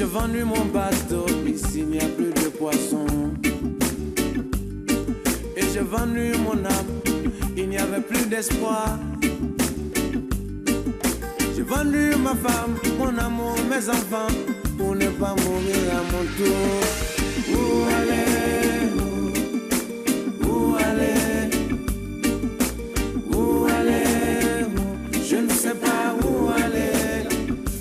vendu mon bateau, ici il n'y a plus de poissons. Et j'ai vendu mon âme, il n'y avait plus d'espoir. J'ai vendu ma femme, mon amour, mes enfants, pour ne pas mourir à mon tour. Où aller? Où aller? Où aller? Je ne sais pas où aller.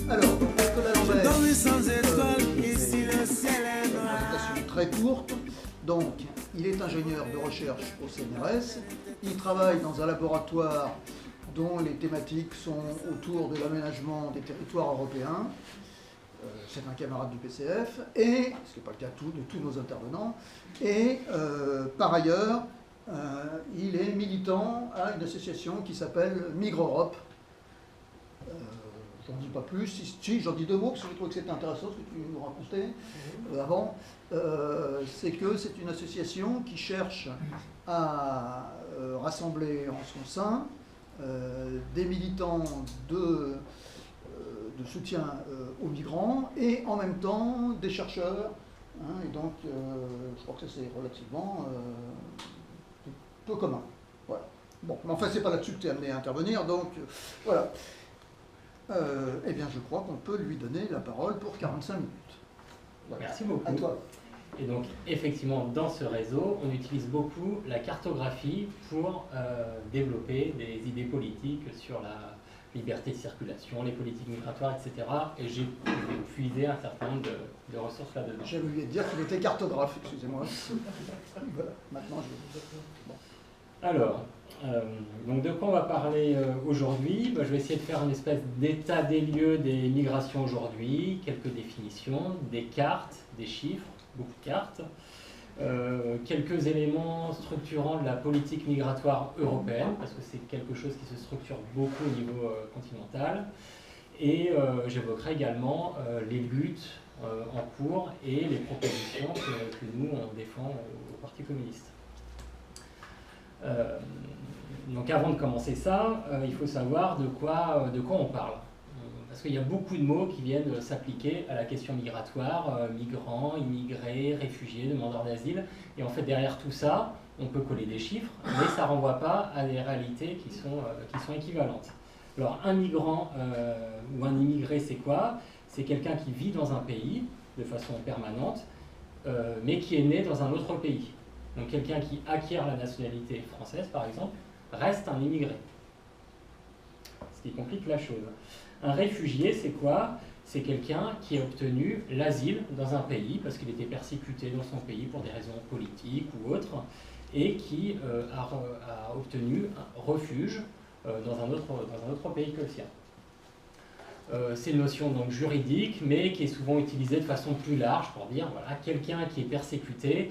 Alors, donc Nicolas Lambert. Je dormis sans étoiles, ici le ciel est Une noir. présentation très courte. Donc, il est ingénieur de recherche au CNRS. Il travaille dans un laboratoire dont les thématiques sont autour de l'aménagement des territoires européens. C'est un camarade du PCF, et, ce qui n'est pas le cas de tous nos intervenants, et par ailleurs, il est militant à une association qui s'appelle Migre Europe. J'en dis pas plus, si j'en dis deux mots, parce que je trouve que c'était intéressant ce que tu nous racontais avant. C'est que c'est une association qui cherche à rassembler en son sein des militants de soutien aux migrants et en même temps des chercheurs. Hein, et donc, je crois que ça c'est relativement peu commun. Voilà. Bon, mais enfin, c'est pas là-dessus que tu es amené à intervenir, donc voilà. Eh bien, je crois qu'on peut lui donner la parole pour 45 minutes. Voilà. Merci beaucoup. À toi. Et donc, effectivement, dans ce réseau, on utilise beaucoup la cartographie pour développer des idées politiques sur la liberté de circulation, les politiques migratoires, etc. Et j'ai puisé un certain nombre de ressources là-dedans. J'ai oublié de dire qu'il était cartographe, excusez-moi. Voilà, maintenant je vais... Bon. Alors, donc de quoi on va parler aujourd'hui? Je vais essayer de faire une espèce d'état des lieux des migrations aujourd'hui, quelques définitions, des cartes, des chiffres, beaucoup de cartes, quelques éléments structurants de la politique migratoire européenne, parce que c'est quelque chose qui se structure beaucoup au niveau continental, et j'évoquerai également les luttes en cours et les propositions que nous on défend au Parti communiste. Donc avant de commencer ça, il faut savoir de quoi on parle. Parce qu'il y a beaucoup de mots qui viennent s'appliquer à la question migratoire, migrants, immigrés, réfugiés, demandeurs d'asile. Et en fait, derrière tout ça, on peut coller des chiffres, mais ça ne renvoie pas à des réalités qui sont équivalentes. Alors, un migrant ou un immigré, c'est quoi? C'est quelqu'un qui vit dans un pays de façon permanente, mais qui est né dans un autre pays. Donc, quelqu'un qui acquiert la nationalité française, par exemple, reste un immigré. Ce qui complique la chose. Un réfugié, c'est quoi? C'est quelqu'un qui a obtenu l'asile dans un pays parce qu'il était persécuté dans son pays pour des raisons politiques ou autres et qui a obtenu un refuge dans un autre pays que le sien. C'est une notion donc juridique, mais qui est souvent utilisée de façon plus large pour dire voilà, quelqu'un qui est persécuté,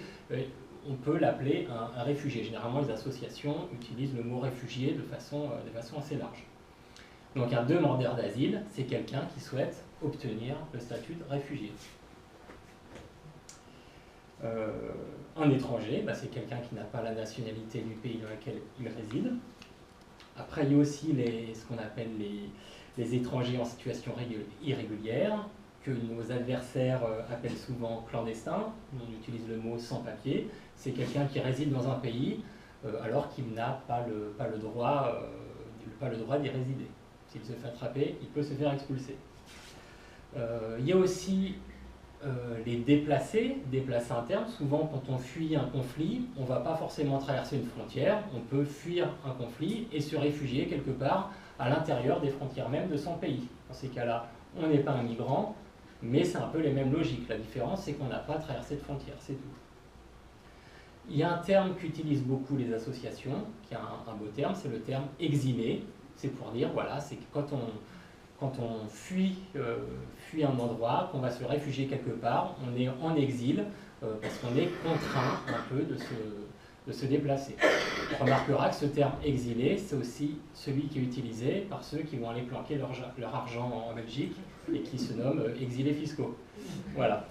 on peut l'appeler un réfugié. Généralement, les associations utilisent le mot réfugié de façon assez large. Donc un demandeur d'asile, c'est quelqu'un qui souhaite obtenir le statut de réfugié. Un étranger, c'est quelqu'un qui n'a pas la nationalité du pays dans lequel il réside. Après, il y a aussi ce qu'on appelle les étrangers en situation irrégulière, que nos adversaires appellent souvent clandestins. On utilise le mot sans-papier. C'est quelqu'un qui réside dans un pays alors qu'il n'a pas le droit d'y résider. S'il se fait attraper, il peut se faire expulser. Il y a aussi les déplacés internes. Souvent, quand on fuit un conflit, on ne va pas forcément traverser une frontière. On peut fuir un conflit et se réfugier quelque part à l'intérieur des frontières même de son pays. Dans ces cas-là, on n'est pas un migrant, mais c'est un peu les mêmes logiques. La différence, c'est qu'on n'a pas traversé de frontière, c'est tout. Il y a un terme qu'utilisent beaucoup les associations, qui est un beau terme, c'est le terme exilé. C'est pour dire, voilà, c'est que quand on fuit un endroit, qu'on va se réfugier quelque part, on est en exil parce qu'on est contraint un peu de se déplacer. On remarquera que ce terme exilé, c'est aussi celui qui est utilisé par ceux qui vont aller planquer leur argent en Belgique et qui se nomment exilés fiscaux. Voilà.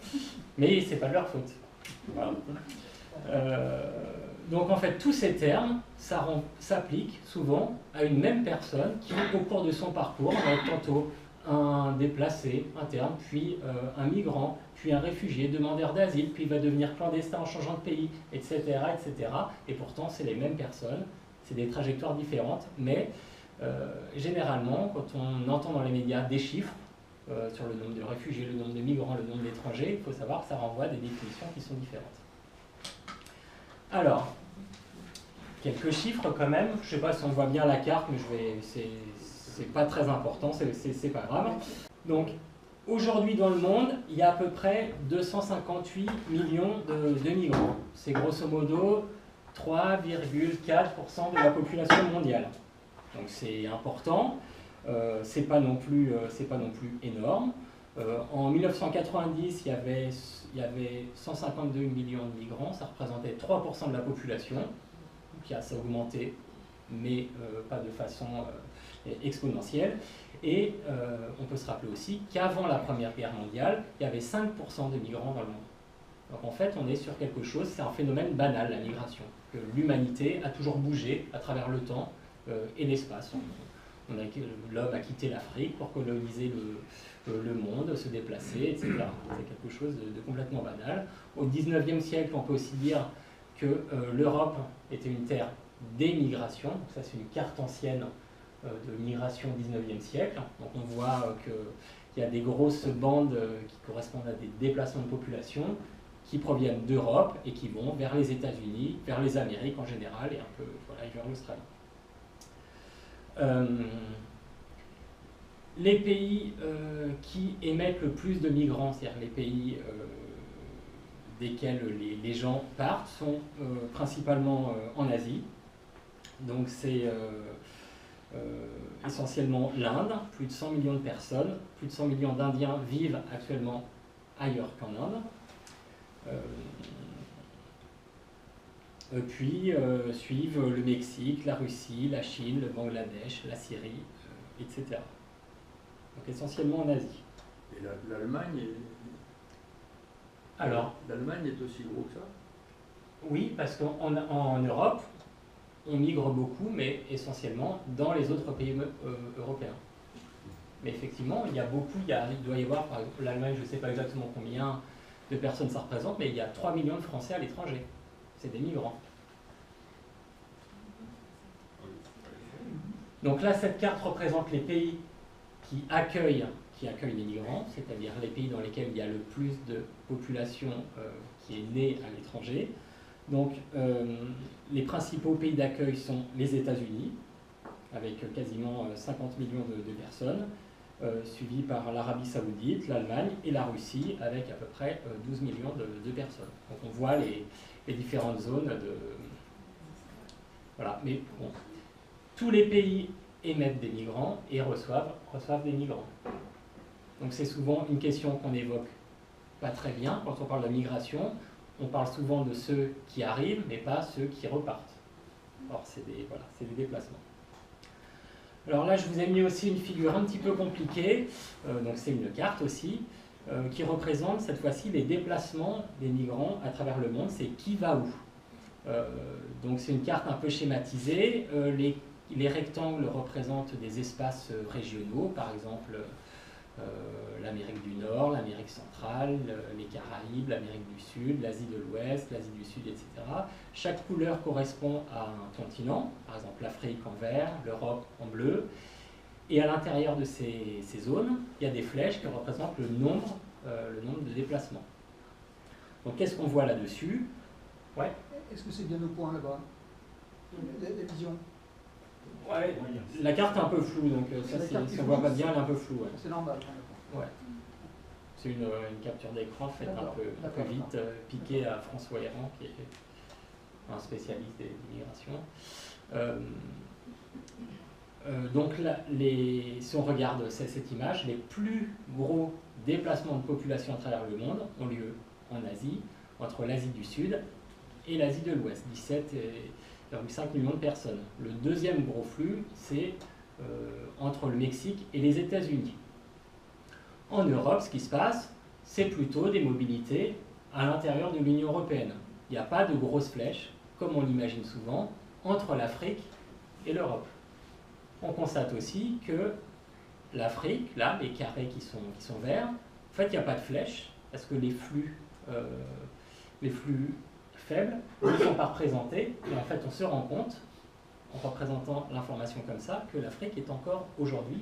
Mais ce n'est pas de leur faute. Voilà. Donc en fait, tous ces termes s'appliquent souvent à une même personne qui, au cours de son parcours, va être tantôt un déplacé interne, puis un migrant, puis un réfugié, demandeur d'asile, puis il va devenir clandestin en changeant de pays, etc. etc. Et pourtant, c'est les mêmes personnes, c'est des trajectoires différentes, mais généralement, quand on entend dans les médias des chiffres sur le nombre de réfugiés, le nombre de migrants, le nombre d'étrangers, il faut savoir que ça renvoie à des définitions qui sont différentes. Alors, quelques chiffres quand même, je ne sais pas si on voit bien la carte, mais c'est pas très important, c'est pas grave. Donc, aujourd'hui dans le monde, il y a à peu près 258 millions de migrants. C'est grosso modo 3,4% de la population mondiale. Donc c'est important, c'est pas non plus énorme. En 1990, il y avait 152 millions de migrants, ça représentait 3% de la population. Donc ça a augmenté, mais pas de façon exponentielle. Et on peut se rappeler aussi qu'avant la Première Guerre mondiale, il y avait 5% de migrants dans le monde. Donc en fait, on est sur quelque chose, c'est un phénomène banal, la migration. Que l'humanité a toujours bougé à travers le temps et l'espace. L'homme a quitté l'Afrique pour coloniser le monde, se déplacer, etc. C'est quelque chose de complètement banal. Au XIXe siècle, on peut aussi dire que l'Europe était une terre d'émigration. Ça, c'est une carte ancienne de migration au XIXe siècle. Donc on voit qu'il y a des grosses bandes qui correspondent à des déplacements de population qui proviennent d'Europe et qui vont vers les États-Unis, vers les Amériques en général et un peu voilà, vers l'Australie. Les pays qui émettent le plus de migrants, c'est-à-dire les pays desquels les gens partent, sont principalement en Asie. Donc c'est essentiellement l'Inde, plus de 100 millions de personnes, plus de 100 millions d'Indiens vivent actuellement ailleurs qu'en Inde. Puis suivent le Mexique, la Russie, la Chine, le Bangladesh, la Syrie, etc. Donc essentiellement en Asie. Et l'Allemagne l'Allemagne est aussi gros que ça? Oui, parce qu'en Europe, on migre beaucoup, mais essentiellement dans les autres pays européens. Mais effectivement, il y a beaucoup, il doit y avoir, par exemple, l'Allemagne, je ne sais pas exactement combien de personnes ça représente, mais il y a 3 millions de Français à l'étranger. C'est des migrants. Donc là, cette carte représente les pays qui accueillent les migrants, c'est-à-dire les pays dans lesquels il y a le plus de population qui est née à l'étranger. Donc les principaux pays d'accueil sont les États-Unis, avec quasiment 50 millions de personnes, suivi par l'Arabie Saoudite, l'Allemagne et la Russie, avec à peu près 12 millions de personnes. Donc on voit les différentes zones de... Voilà, mais bon, tous les pays émettent des migrants et reçoivent des migrants. Donc c'est souvent une question qu'on n'évoque pas très bien quand on parle de migration. On parle souvent de ceux qui arrivent, mais pas ceux qui repartent. Or, c'est des déplacements. Alors là, je vous ai mis aussi une figure un petit peu compliquée. Donc c'est une carte aussi, qui représente cette fois-ci les déplacements des migrants à travers le monde. C'est qui va où. Donc c'est une carte un peu schématisée. Les rectangles représentent des espaces régionaux, par exemple l'Amérique du Nord, l'Amérique centrale, les Caraïbes, l'Amérique du Sud, l'Asie de l'Ouest, l'Asie du Sud, etc. Chaque couleur correspond à un continent, par exemple l'Afrique en vert, l'Europe en bleu. Et à l'intérieur de ces zones, il y a des flèches qui représentent le nombre de déplacements. Donc qu'est-ce qu'on voit là-dessus? Ouais. Est-ce que c'est bien au point là-bas, les visions? Ouais, la carte est un peu floue, donc ça, si on ne voit pas bien, elle est un peu floue. Ouais. C'est normal. Ouais. C'est une capture d'écran faite un peu vite, piquée à François Héran, qui est un spécialiste des migrations. Donc là, si on regarde cette image, les plus gros déplacements de population à travers le monde ont lieu en Asie, entre l'Asie du Sud et l'Asie de l'Ouest, 17,5 millions de personnes. Le deuxième gros flux, c'est entre le Mexique et les États-Unis. En Europe, ce qui se passe, c'est plutôt des mobilités à l'intérieur de l'Union européenne. Il n'y a pas de grosses flèches, comme on l'imagine souvent, entre l'Afrique et l'Europe. On constate aussi que l'Afrique, là, les carrés qui sont verts, en fait, il n'y a pas de flèche, parce que les flux faibles ne sont pas représentés. Et en fait, on se rend compte, en représentant l'information comme ça, que l'Afrique est encore aujourd'hui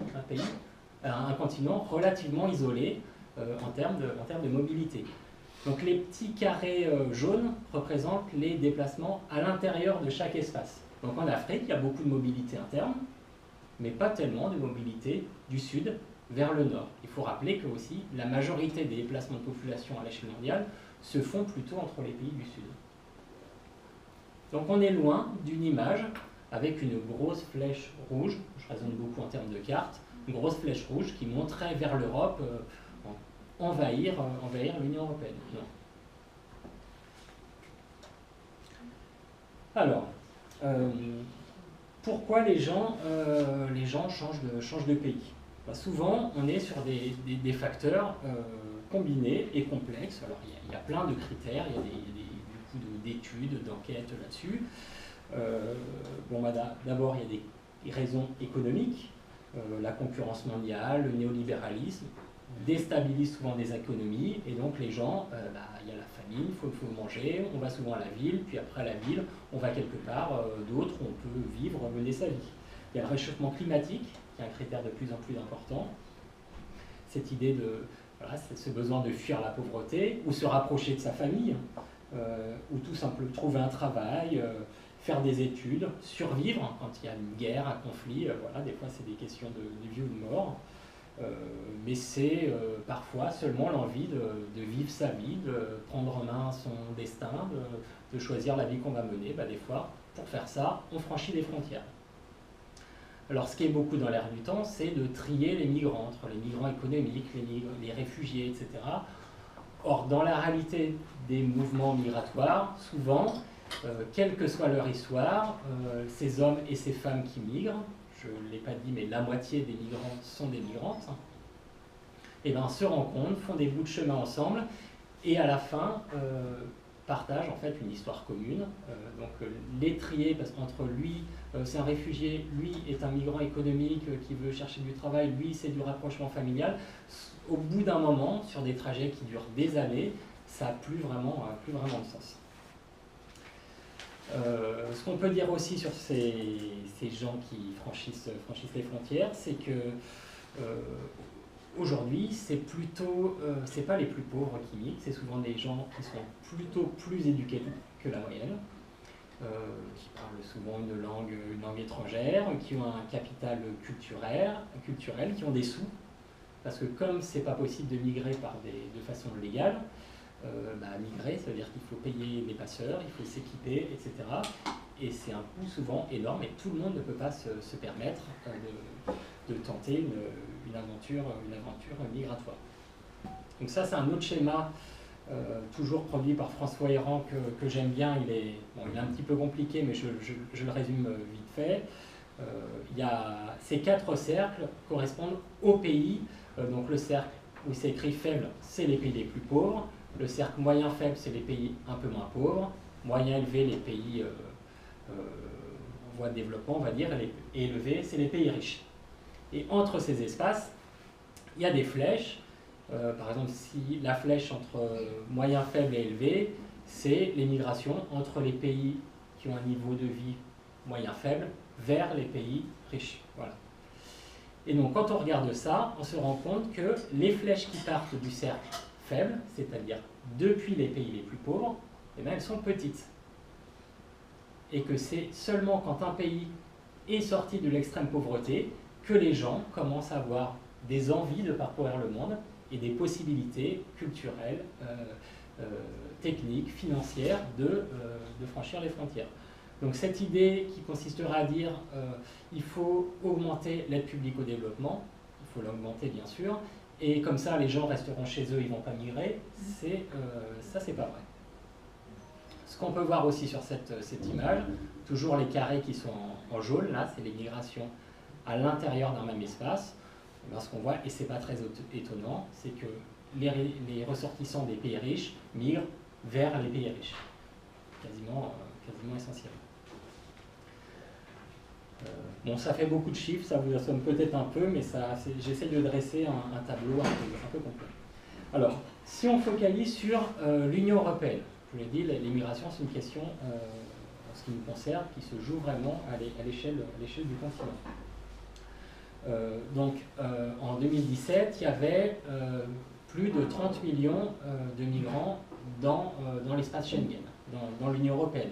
un continent relativement isolé en termes de mobilité. Donc les petits carrés jaunes représentent les déplacements à l'intérieur de chaque espace. Donc en Afrique, il y a beaucoup de mobilité interne, mais pas tellement de mobilité du sud vers le nord. Il faut rappeler que aussi la majorité des déplacements de population à l'échelle mondiale se font plutôt entre les pays du sud. Donc on est loin d'une image avec une grosse flèche rouge, je raisonne beaucoup en termes de carte, une grosse flèche rouge qui montrait vers l'Europe envahir l'Union européenne. Non. Alors, pourquoi les gens changent de pays? Souvent, on est sur des facteurs combinés et complexes. Alors, il y a plein de critères, il y a beaucoup d'études, d'enquêtes là-dessus. D'abord, il y a des raisons économiques. La concurrence mondiale, le néolibéralisme déstabilise souvent des économies, et donc les gens, il y a la famine, il faut manger, on va souvent à la ville, puis après la ville, on va quelque part d'autre où on peut vivre, mener sa vie. Il y a le réchauffement climatique, qui est un critère de plus en plus important. Cette idée ce besoin de fuir la pauvreté, ou se rapprocher de sa famille, ou tout simplement trouver un travail, faire des études, survivre quand il y a une guerre, un conflit, des fois c'est des questions de vie ou de mort. Mais c'est parfois seulement l'envie de vivre sa vie, de prendre en main son destin, de choisir la vie qu'on va mener. Des fois, pour faire ça, on franchit des frontières. Alors ce qui est beaucoup dans l'air du temps, c'est de trier les migrants, entre les migrants économiques, les réfugiés, etc. Or, dans la réalité des mouvements migratoires, souvent, quelle que soit leur histoire, ces hommes et ces femmes qui migrent, je ne l'ai pas dit, mais la moitié des migrants sont des migrantes, et se rencontrent, font des bouts de chemin ensemble, et à la fin partagent en fait une histoire commune. Donc les trier, parce qu'entre lui, c'est un réfugié, lui est un migrant économique qui veut chercher du travail, lui c'est du rapprochement familial, au bout d'un moment, sur des trajets qui durent des années, ça n'a plus vraiment de sens. Ce qu'on peut dire aussi sur ces gens qui franchissent les frontières, c'est que aujourd'hui, c'est pas les plus pauvres qui migrent, c'est souvent des gens qui sont plutôt plus éduqués que la moyenne, qui parlent souvent une langue étrangère, qui ont un capital culturel, qui ont des sous, parce que comme c'est pas possible de migrer de façon légale, migrer, ça veut dire qu'il faut payer des passeurs, il faut s'équiper, etc. Et c'est un coût souvent énorme, et tout le monde ne peut pas se permettre de tenter une aventure migratoire. Donc ça, c'est un autre schéma, toujours produit par François Héran, que j'aime bien. Il est un petit peu compliqué, mais je le résume vite fait. Ces 4 cercles correspondent aux pays. Donc le cercle où c'est écrit faible, c'est les pays les plus pauvres. Le cercle moyen faible, c'est les pays un peu moins pauvres. Moyen élevé, les pays en voie de développement, on va dire. Et élevé, c'est les pays riches. Et entre ces espaces, il y a des flèches. Par exemple, si la flèche entre moyen faible et élevé, c'est les migrations entre les pays qui ont un niveau de vie moyen faible vers les pays riches. Voilà. Et donc, quand on regarde ça, on se rend compte que les flèches qui partent du cercle faible, c'est-à-dire depuis les pays les plus pauvres, elles sont petites. Et que c'est seulement quand un pays est sorti de l'extrême pauvreté que les gens commencent à avoir des envies de parcourir le monde et des possibilités culturelles, techniques, financières de franchir les frontières. Donc cette idée qui consistera à dire il faut augmenter l'aide publique au développement, il faut l'augmenter bien sûr, et comme ça les gens resteront chez eux, ils ne vont pas migrer, ça c'est pas vrai. Ce qu'on peut voir aussi sur cette image, toujours les carrés qui sont en jaune, là c'est les migrations à l'intérieur d'un même espace. Ce qu'on voit, et c'est pas très étonnant, c'est que les ressortissants des pays riches migrent vers les pays riches. Quasiment essentiel. Bon, ça fait beaucoup de chiffres, ça vous assomme peut-être un peu, mais j'essaie de dresser un tableau un peu complet. Alors, si on focalise sur l'Union européenne, je vous l'ai dit, l'immigration, c'est une question, en ce qui nous concerne, qui se joue vraiment à l'échelle du continent. En 2017, il y avait plus de 30 millions de migrants dans l'espace Schengen, dans l'Union européenne,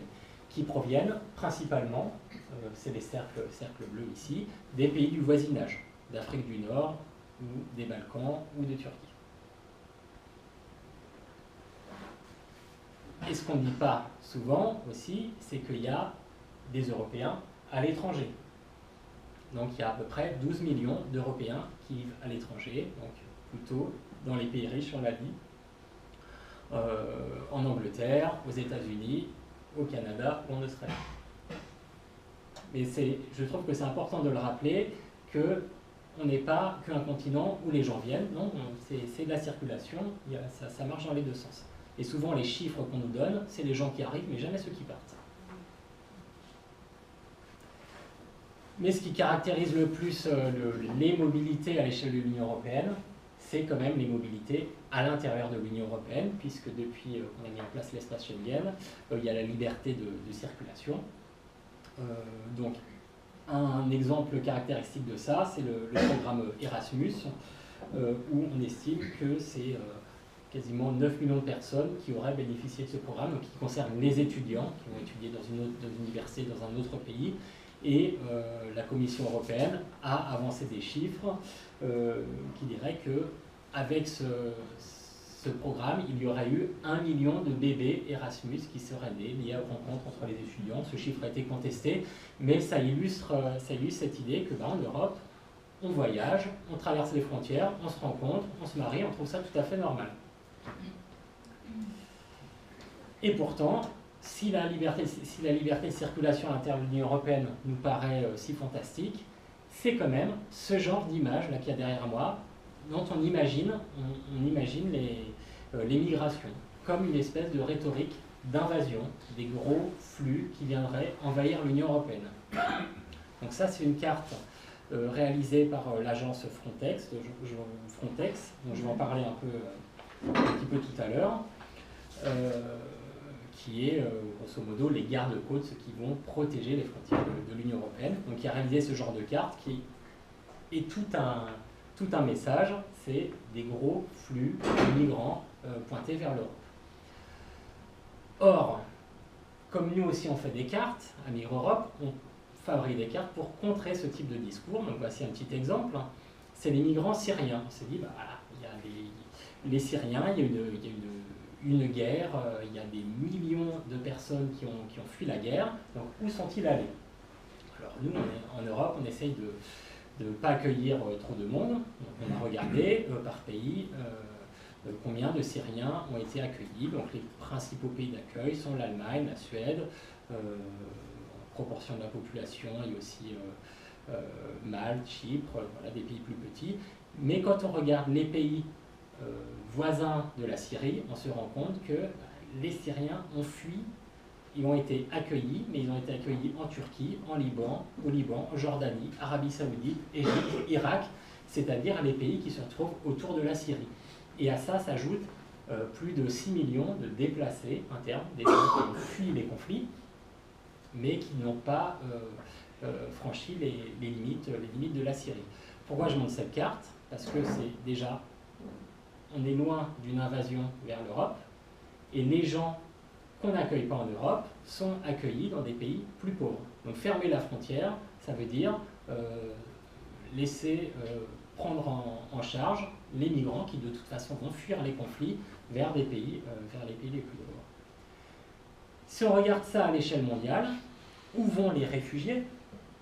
qui proviennent principalement, c'est les cercles bleus ici, des pays du voisinage, d'Afrique du Nord, ou des Balkans, ou de Turquie. Et ce qu'on ne dit pas souvent aussi, c'est qu'il y a des Européens à l'étranger. Donc il y a à peu près 12 millions d'Européens qui vivent à l'étranger, donc plutôt dans les pays riches, on l'a dit, en Angleterre, aux États-Unis, au Canada ou en Australie. Mais je trouve que c'est important de le rappeler qu'on n'est pas qu'un continent où les gens viennent, non, c'est de la circulation, ça marche dans les deux sens. Et souvent les chiffres qu'on nous donne, c'est les gens qui arrivent, mais jamais ceux qui partent. Mais ce qui caractérise le plus les mobilités à l'échelle de l'Union européenne, c'est quand même les mobilités à l'intérieur de l'Union européenne, puisque depuis qu'on a mis en place l'espace Schengen, il y a la liberté de circulation. Donc, un exemple caractéristique de ça, c'est le programme Erasmus, où on estime que c'est quasiment 9 millions de personnes qui auraient bénéficié de ce programme, qui concerne les étudiants qui vont étudier dans une université dans un autre pays. Et la Commission européenne a avancé des chiffres qui diraient qu'avec ce programme, il y aurait eu 1 million de bébés Erasmus qui seraient nés liés aux rencontres entre les étudiants. Ce chiffre a été contesté, mais ça illustre cette idée que en Europe, on voyage, on traverse les frontières, on se rencontre, on se marie, on trouve ça tout à fait normal. Et pourtant, si la liberté de circulation à l'intérieur de l'Union européenne nous paraît si fantastique, c'est quand même ce genre d'image là qu'il y a derrière moi, dont on imagine les migrations, comme une espèce de rhétorique d'invasion, des gros flux qui viendraient envahir l'Union européenne. Donc ça, c'est une carte réalisée par l'agence Frontex, dont je vais en parler un petit peu tout à l'heure. Qui est, grosso modo, les gardes-côtes, ceux qui vont protéger les frontières de l'Union européenne. Donc, qui a réalisé ce genre de carte qui est tout un message, c'est des gros flux de migrants pointés vers l'Europe. Or, comme nous aussi on fait des cartes, à Migre Europe, on fabrique des cartes pour contrer ce type de discours. Donc, voici un petit exemple. C'est les migrants syriens. On s'est dit, voilà, il y a les Syriens, il y a une guerre, il y a des millions de personnes qui ont fui la guerre, donc où sont-ils allés? Alors nous, en Europe, on essaye de ne pas accueillir trop de monde, donc on a regardé par pays combien de Syriens ont été accueillis. Donc les principaux pays d'accueil sont l'Allemagne, la Suède, en proportion de la population, il y a aussi Malte, Chypre, voilà, des pays plus petits. Mais quand on regarde les pays voisins de la Syrie, on se rend compte que les Syriens ont fui, ils ont été accueillis, mais ils ont été accueillis en Turquie, au Liban, en Jordanie, Arabie Saoudite, Égypte, Irak, c'est-à-dire les pays qui se retrouvent autour de la Syrie. Et à ça s'ajoutent plus de 6 millions de déplacés internes, des gens qui ont fui les conflits, mais qui n'ont pas franchi les limites de la Syrie. Pourquoi je montre cette carte? Parce que c'est déjà... On est loin d'une invasion vers l'Europe, et les gens qu'on n'accueille pas en Europe sont accueillis dans des pays plus pauvres. Donc fermer la frontière, ça veut dire laisser prendre en charge les migrants qui de toute façon vont fuir les conflits vers les pays les plus pauvres. Si on regarde ça à l'échelle mondiale, où vont les réfugiés?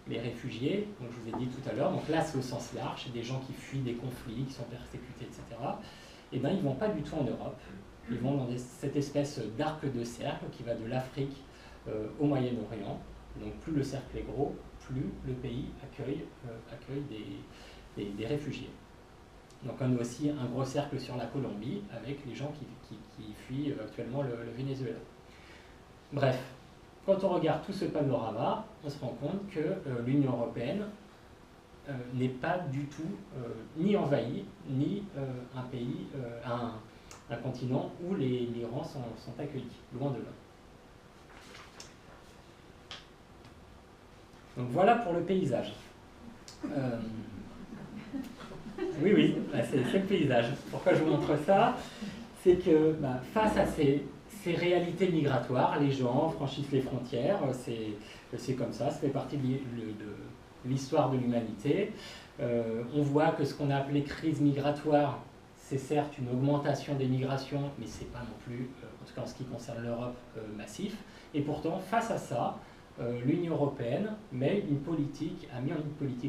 Les réfugiés, donc je vous ai dit tout à l'heure, donc là c'est au sens large, c'est des gens qui fuient des conflits, qui sont persécutés, etc. Eh bien, ils ne vont pas du tout en Europe. Ils vont dans cette espèce d'arc de cercle qui va de l'Afrique au Moyen-Orient. Donc, plus le cercle est gros, plus le pays accueille des réfugiés. Donc, on a aussi un gros cercle sur la Colombie avec les gens qui fuient actuellement le Venezuela. Bref, quand on regarde tout ce panorama, on se rend compte que l'Union européenne n'est pas du tout ni envahie, ni un pays, un continent où les migrants sont accueillis, loin de là. Donc voilà pour le paysage. Oui, bah c'est le paysage. Pourquoi je vous montre ça? C'est que face à ces réalités migratoires, les gens franchissent les frontières, c'est comme ça fait partie de l'histoire de l'humanité. On voit que ce qu'on a appelé crise migratoire, c'est certes une augmentation des migrations, mais c'est pas non plus, en tout cas en ce qui concerne l'Europe, massif. Et pourtant, face à ça, l'Union européenne a mis une politique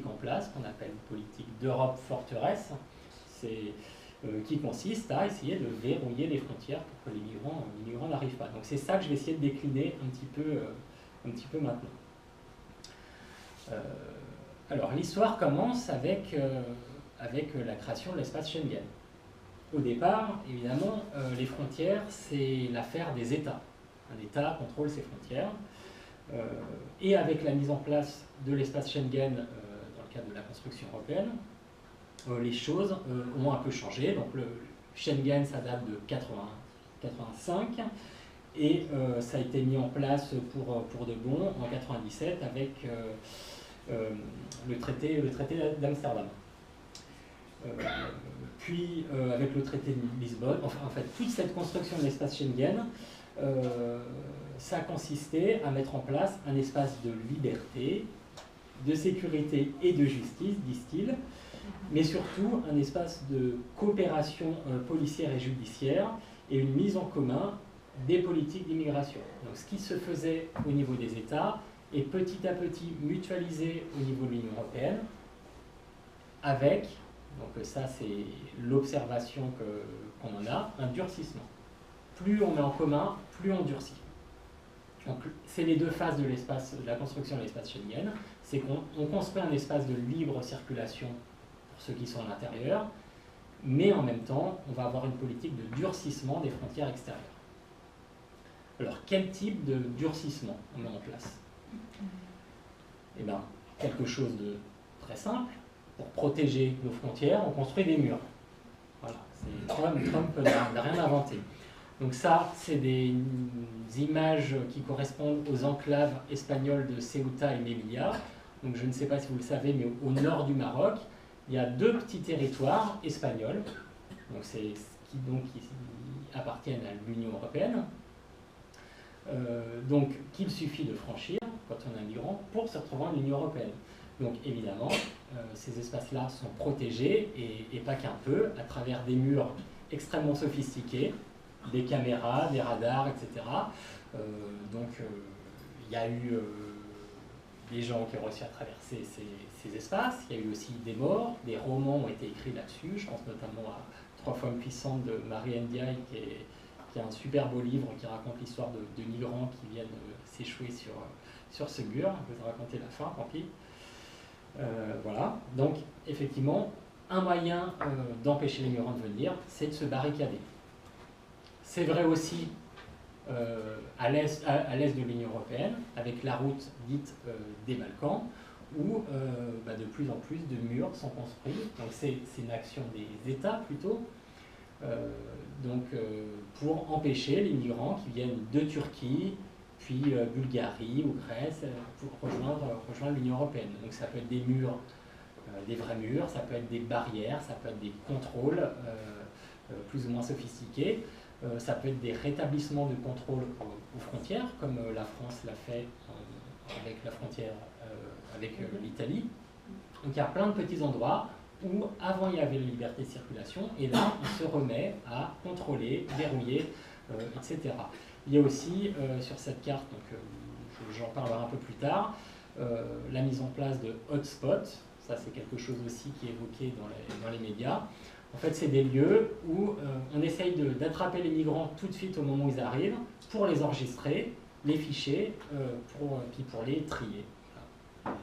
en place qu'on appelle une politique d'Europe forteresse, qui consiste à essayer de verrouiller les frontières pour que les migrants n'arrivent pas. Donc c'est ça que je vais essayer de décliner un petit peu maintenant. Alors l'histoire commence avec la création de l'espace Schengen. Au départ, évidemment, les frontières, c'est l'affaire des États. Un État contrôle ses frontières. Et avec la mise en place de l'espace Schengen dans le cadre de la construction européenne, les choses ont un peu changé. Donc le Schengen, ça date de 85 et ça a été mis en place pour de bon en 97 avec le traité d'Amsterdam. Puis avec le traité de Lisbonne, en fait toute cette construction de l'espace Schengen, ça a consisté à mettre en place un espace de liberté, de sécurité et de justice, disent-ils, mais surtout un espace de coopération policière et judiciaire et une mise en commun des politiques d'immigration. Donc ce qui se faisait au niveau des États est petit à petit mutualisé au niveau de l'Union européenne avec, donc ça c'est l'observation qu'on en a, un durcissement. Plus on met en commun, plus on durcit. Donc c'est les deux phases de la construction de l'espace Schengen, c'est qu'on construit un espace de libre circulation pour ceux qui sont à l'intérieur, mais en même temps, on va avoir une politique de durcissement des frontières extérieures. Alors, quel type de durcissement on met en place? Eh bien, quelque chose de très simple. Pour protéger nos frontières, on construit des murs. Voilà, Trump n'a rien inventé. Donc ça, c'est des images qui correspondent aux enclaves espagnoles de Ceuta et Melilla. Donc je ne sais pas si vous le savez, mais au nord du Maroc, il y a deux petits territoires espagnols, donc qui appartiennent à l'Union européenne, donc qu'il suffit de franchir quand on est un migrant pour se retrouver en Union européenne. Donc évidemment, ces espaces-là sont protégés, et pas qu'un peu, à travers des murs extrêmement sophistiqués, des caméras, des radars, etc. Il y a eu des gens qui ont réussi à traverser ces espaces, il y a eu aussi des morts, des romans ont été écrits là-dessus, je pense notamment à 3 femmes puissantes de Marie Ndiaye, qui a un super beau livre qui raconte l'histoire de migrants qui viennent s'échouer sur ce mur. Je vais vous raconter la fin, tant pis. Voilà, donc effectivement, un moyen d'empêcher les migrants de venir, c'est de se barricader. C'est vrai aussi à l'est de l'Union européenne, avec la route dite des Balkans, où de plus en plus de murs sont construits. Donc c'est une action des États plutôt, pour empêcher les migrants qui viennent de Turquie, puis Bulgarie ou Grèce, pour rejoindre l'Union européenne. Donc ça peut être des murs, des vrais murs, ça peut être des barrières, ça peut être des contrôles plus ou moins sophistiqués. Ça peut être des rétablissements de contrôle aux frontières, comme la France l'a fait avec la frontière avec l'Italie. Donc il y a plein de petits endroits où avant il y avait la liberté de circulation, et là on se remet à contrôler, verrouiller, etc. Il y a aussi sur cette carte, donc j'en parlerai un peu plus tard, la mise en place de hotspots. Ça c'est quelque chose aussi qui est évoqué dans les médias. En fait, c'est des lieux où on essaye d'attraper les migrants tout de suite au moment où ils arrivent, pour les enregistrer, les ficher, puis pour les trier. Voilà.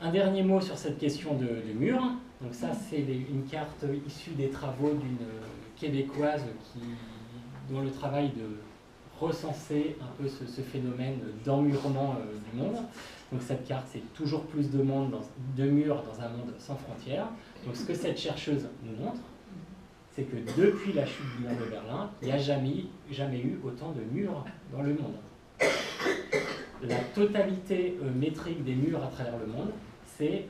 Un dernier mot sur cette question de mur. Donc ça, c'est une carte issue des travaux d'une Québécoise dont le travail de recenser un peu ce phénomène d'emmurement du monde. Donc cette carte, c'est toujours plus de murs dans un monde sans frontières. Donc ce que cette chercheuse nous montre, c'est que depuis la chute du mur de Berlin, il n'y a jamais eu autant de murs dans le monde. La totalité métrique des murs à travers le monde, c'est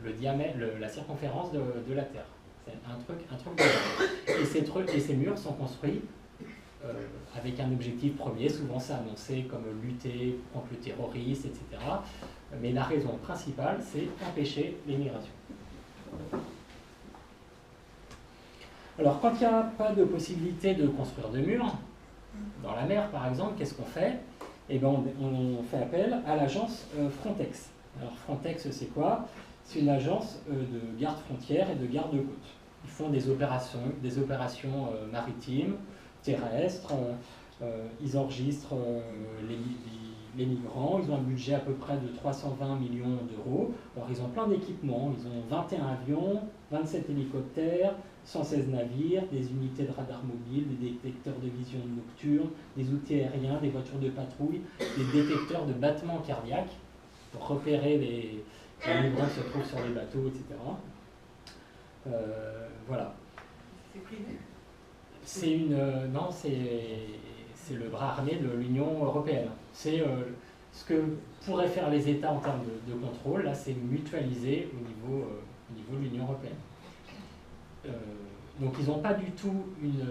la circonférence de la Terre. C'est un truc de dingue. Et ces murs sont construits avec un objectif premier, souvent c'est annoncé comme lutter contre le terrorisme, etc. Mais la raison principale, c'est empêcher l'immigration. Alors, quand il n'y a pas de possibilité de construire de murs, dans la mer par exemple, qu'est-ce qu'on fait? Eh bien, on fait appel à l'agence Frontex. Alors, Frontex, c'est quoi? C'est une agence de garde-frontières et de garde-côtes. Ils font des opérations maritimes, terrestres, ils enregistrent les migrants, ils ont un budget à peu près de 320 millions d'euros. Alors, ils ont plein d'équipements, ils ont 21 avions, 27 hélicoptères, 116 navires, des unités de radar mobile, des détecteurs de vision nocturne, des outils aériens, des voitures de patrouille, des détecteurs de battements cardiaques pour repérer les migrants qui se trouvent sur les bateaux, etc. Voilà. C'est privé? Non, c'est le bras armé de l'Union européenne. C'est ce que pourraient faire les États en termes de contrôle. Là, c'est mutualisé au niveau de l'Union européenne. Donc ils n'ont pas du tout une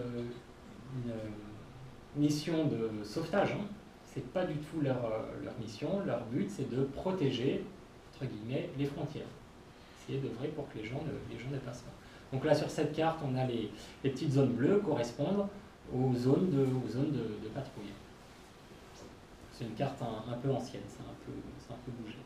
mission de sauvetage, hein. C'est pas du tout leur mission. Leur but, c'est de protéger, entre guillemets, les frontières. C'est d'œuvrer pour que les gens ne passent pas. Donc là, sur cette carte, on a les petites zones bleues correspondent aux zones de patrouille. C'est une carte un peu ancienne, c'est un peu bougé.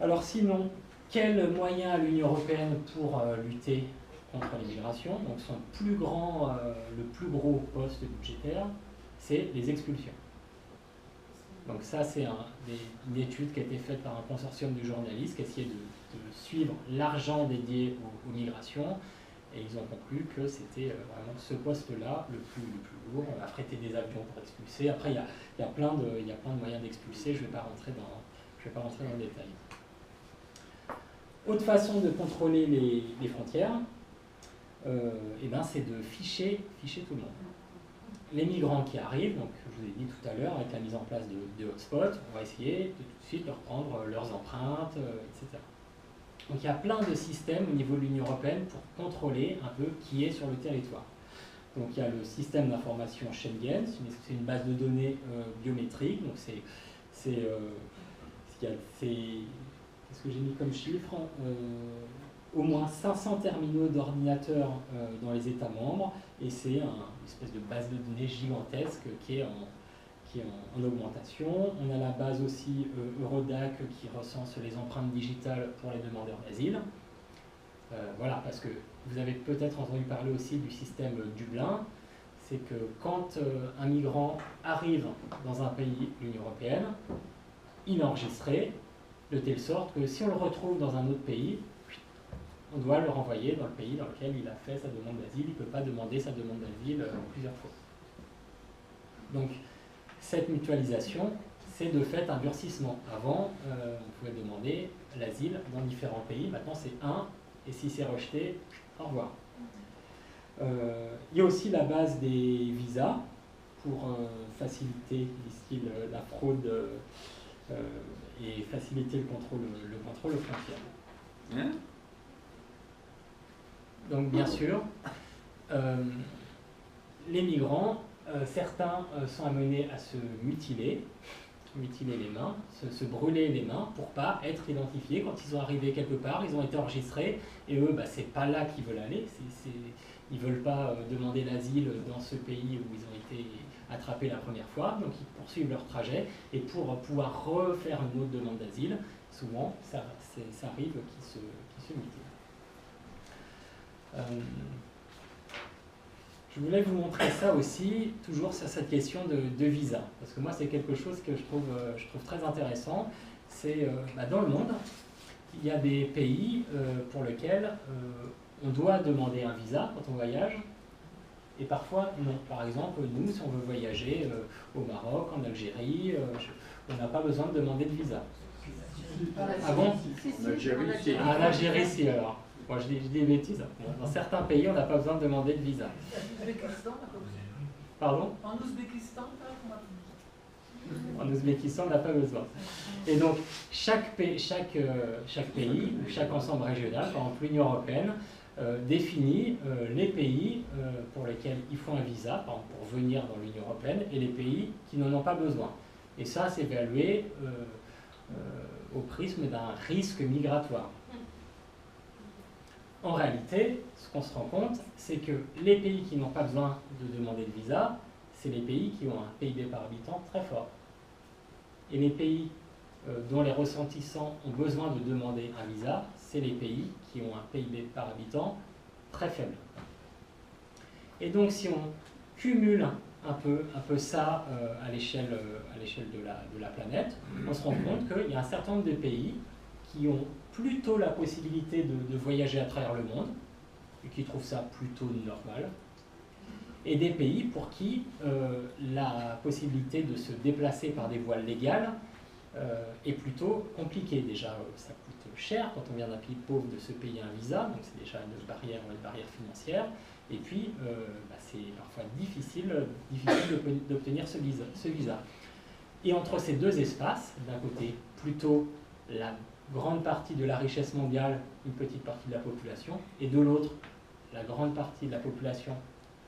Alors sinon, quels moyens a l'Union européenne pour lutter contre l'immigration? Donc son le plus gros poste budgétaire, c'est les expulsions. Donc ça, c'est une étude qui a été faite par un consortium de journalistes qui a essayé de suivre l'argent dédié aux migrations, et ils ont conclu que c'était vraiment ce poste-là le plus lourd. Affréter des avions pour expulser. Après, il y a plein de moyens d'expulser, je ne vais pas rentrer dans le détail. Autre façon de contrôler les frontières, c'est de ficher tout le monde. Les migrants qui arrivent, donc je vous ai dit tout à l'heure, avec la mise en place de hotspots, on va essayer de tout de suite leur prendre leurs empreintes, etc. Donc il y a plein de systèmes au niveau de l'Union européenne pour contrôler un peu qui est sur le territoire. Donc il y a le système d'information Schengen, c'est une base de données biométrique, donc qu'est-ce que j'ai mis comme chiffre? Au moins 500 terminaux d'ordinateurs dans les États membres, et c'est une espèce de base de données gigantesque qui est en augmentation. On a la base aussi Eurodac qui recense les empreintes digitales pour les demandeurs d'asile. Voilà, parce que vous avez peut-être entendu parler aussi du système Dublin. C'est que quand un migrant arrive dans un pays de l'Union européenne, il est enregistré de telle sorte que si on le retrouve dans un autre pays, on doit le renvoyer dans le pays dans lequel il a fait sa demande d'asile. Il ne peut pas demander sa demande d'asile plusieurs fois. Donc, cette mutualisation, c'est de fait un durcissement. Avant, on pouvait demander l'asile dans différents pays. Maintenant, c'est un, et si c'est rejeté, au revoir. Il y a aussi la base des visas pour faciliter, disent-ils, la fraude et faciliter le contrôle aux frontières. Donc bien sûr, les migrants, certains sont amenés à se mutiler les mains, se brûler les mains pour ne pas être identifiés. Quand ils sont arrivés quelque part, ils ont été enregistrés, et eux, c'est pas là qu'ils veulent aller, ils ne veulent pas demander l'asile dans ce pays où ils ont été attrapés la première fois, donc ils poursuivent leur trajet, et pour pouvoir refaire une autre demande d'asile, souvent, ça arrive qu'ils se mutilent. Je voulais vous montrer ça aussi, toujours sur cette question de visa, parce que moi c'est quelque chose que je trouve très intéressant. C'est dans le monde, il y a des pays pour lesquels on doit demander un visa quand on voyage, et parfois non. Par exemple, nous, si on veut voyager au Maroc, en Algérie, on n'a pas besoin de demander de visa. Ah bon? En Algérie, c'est... Ah, en Algérie, si alors. Moi, je dis des bêtises. Dans certains pays, on n'a pas besoin de demander de visa. Pardon? En Ouzbékistan, En Ouzbékistan, on n'a pas besoin. Et donc, chaque pays ou chaque ensemble régional, par exemple l'Union européenne, définit les pays pour lesquels il faut un visa, par exemple pour venir dans l'Union européenne, et les pays qui n'en ont pas besoin. Et ça, c'est évalué au prisme d'un risque migratoire. En réalité, ce qu'on se rend compte, c'est que les pays qui n'ont pas besoin de demander de visa, c'est les pays qui ont un PIB par habitant très fort. Et les pays dont les ressentissants ont besoin de demander un visa, c'est les pays qui ont un PIB par habitant très faible. Et donc si on cumule un peu ça à l'échelle de la planète, on se rend compte qu'il y a un certain nombre de pays qui ont plutôt la possibilité de voyager à travers le monde, et qui trouvent ça plutôt normal, et des pays pour qui la possibilité de se déplacer par des voies légales est plutôt compliquée. Déjà, ça coûte cher quand on vient d'un pays pauvre de se payer un visa, donc c'est déjà une barrière financière, et puis c'est parfois difficile d'obtenir ce visa. Et entre ces deux espaces, d'un côté plutôt la grande partie de la richesse mondiale, une petite partie de la population, et de l'autre, la grande partie de la population,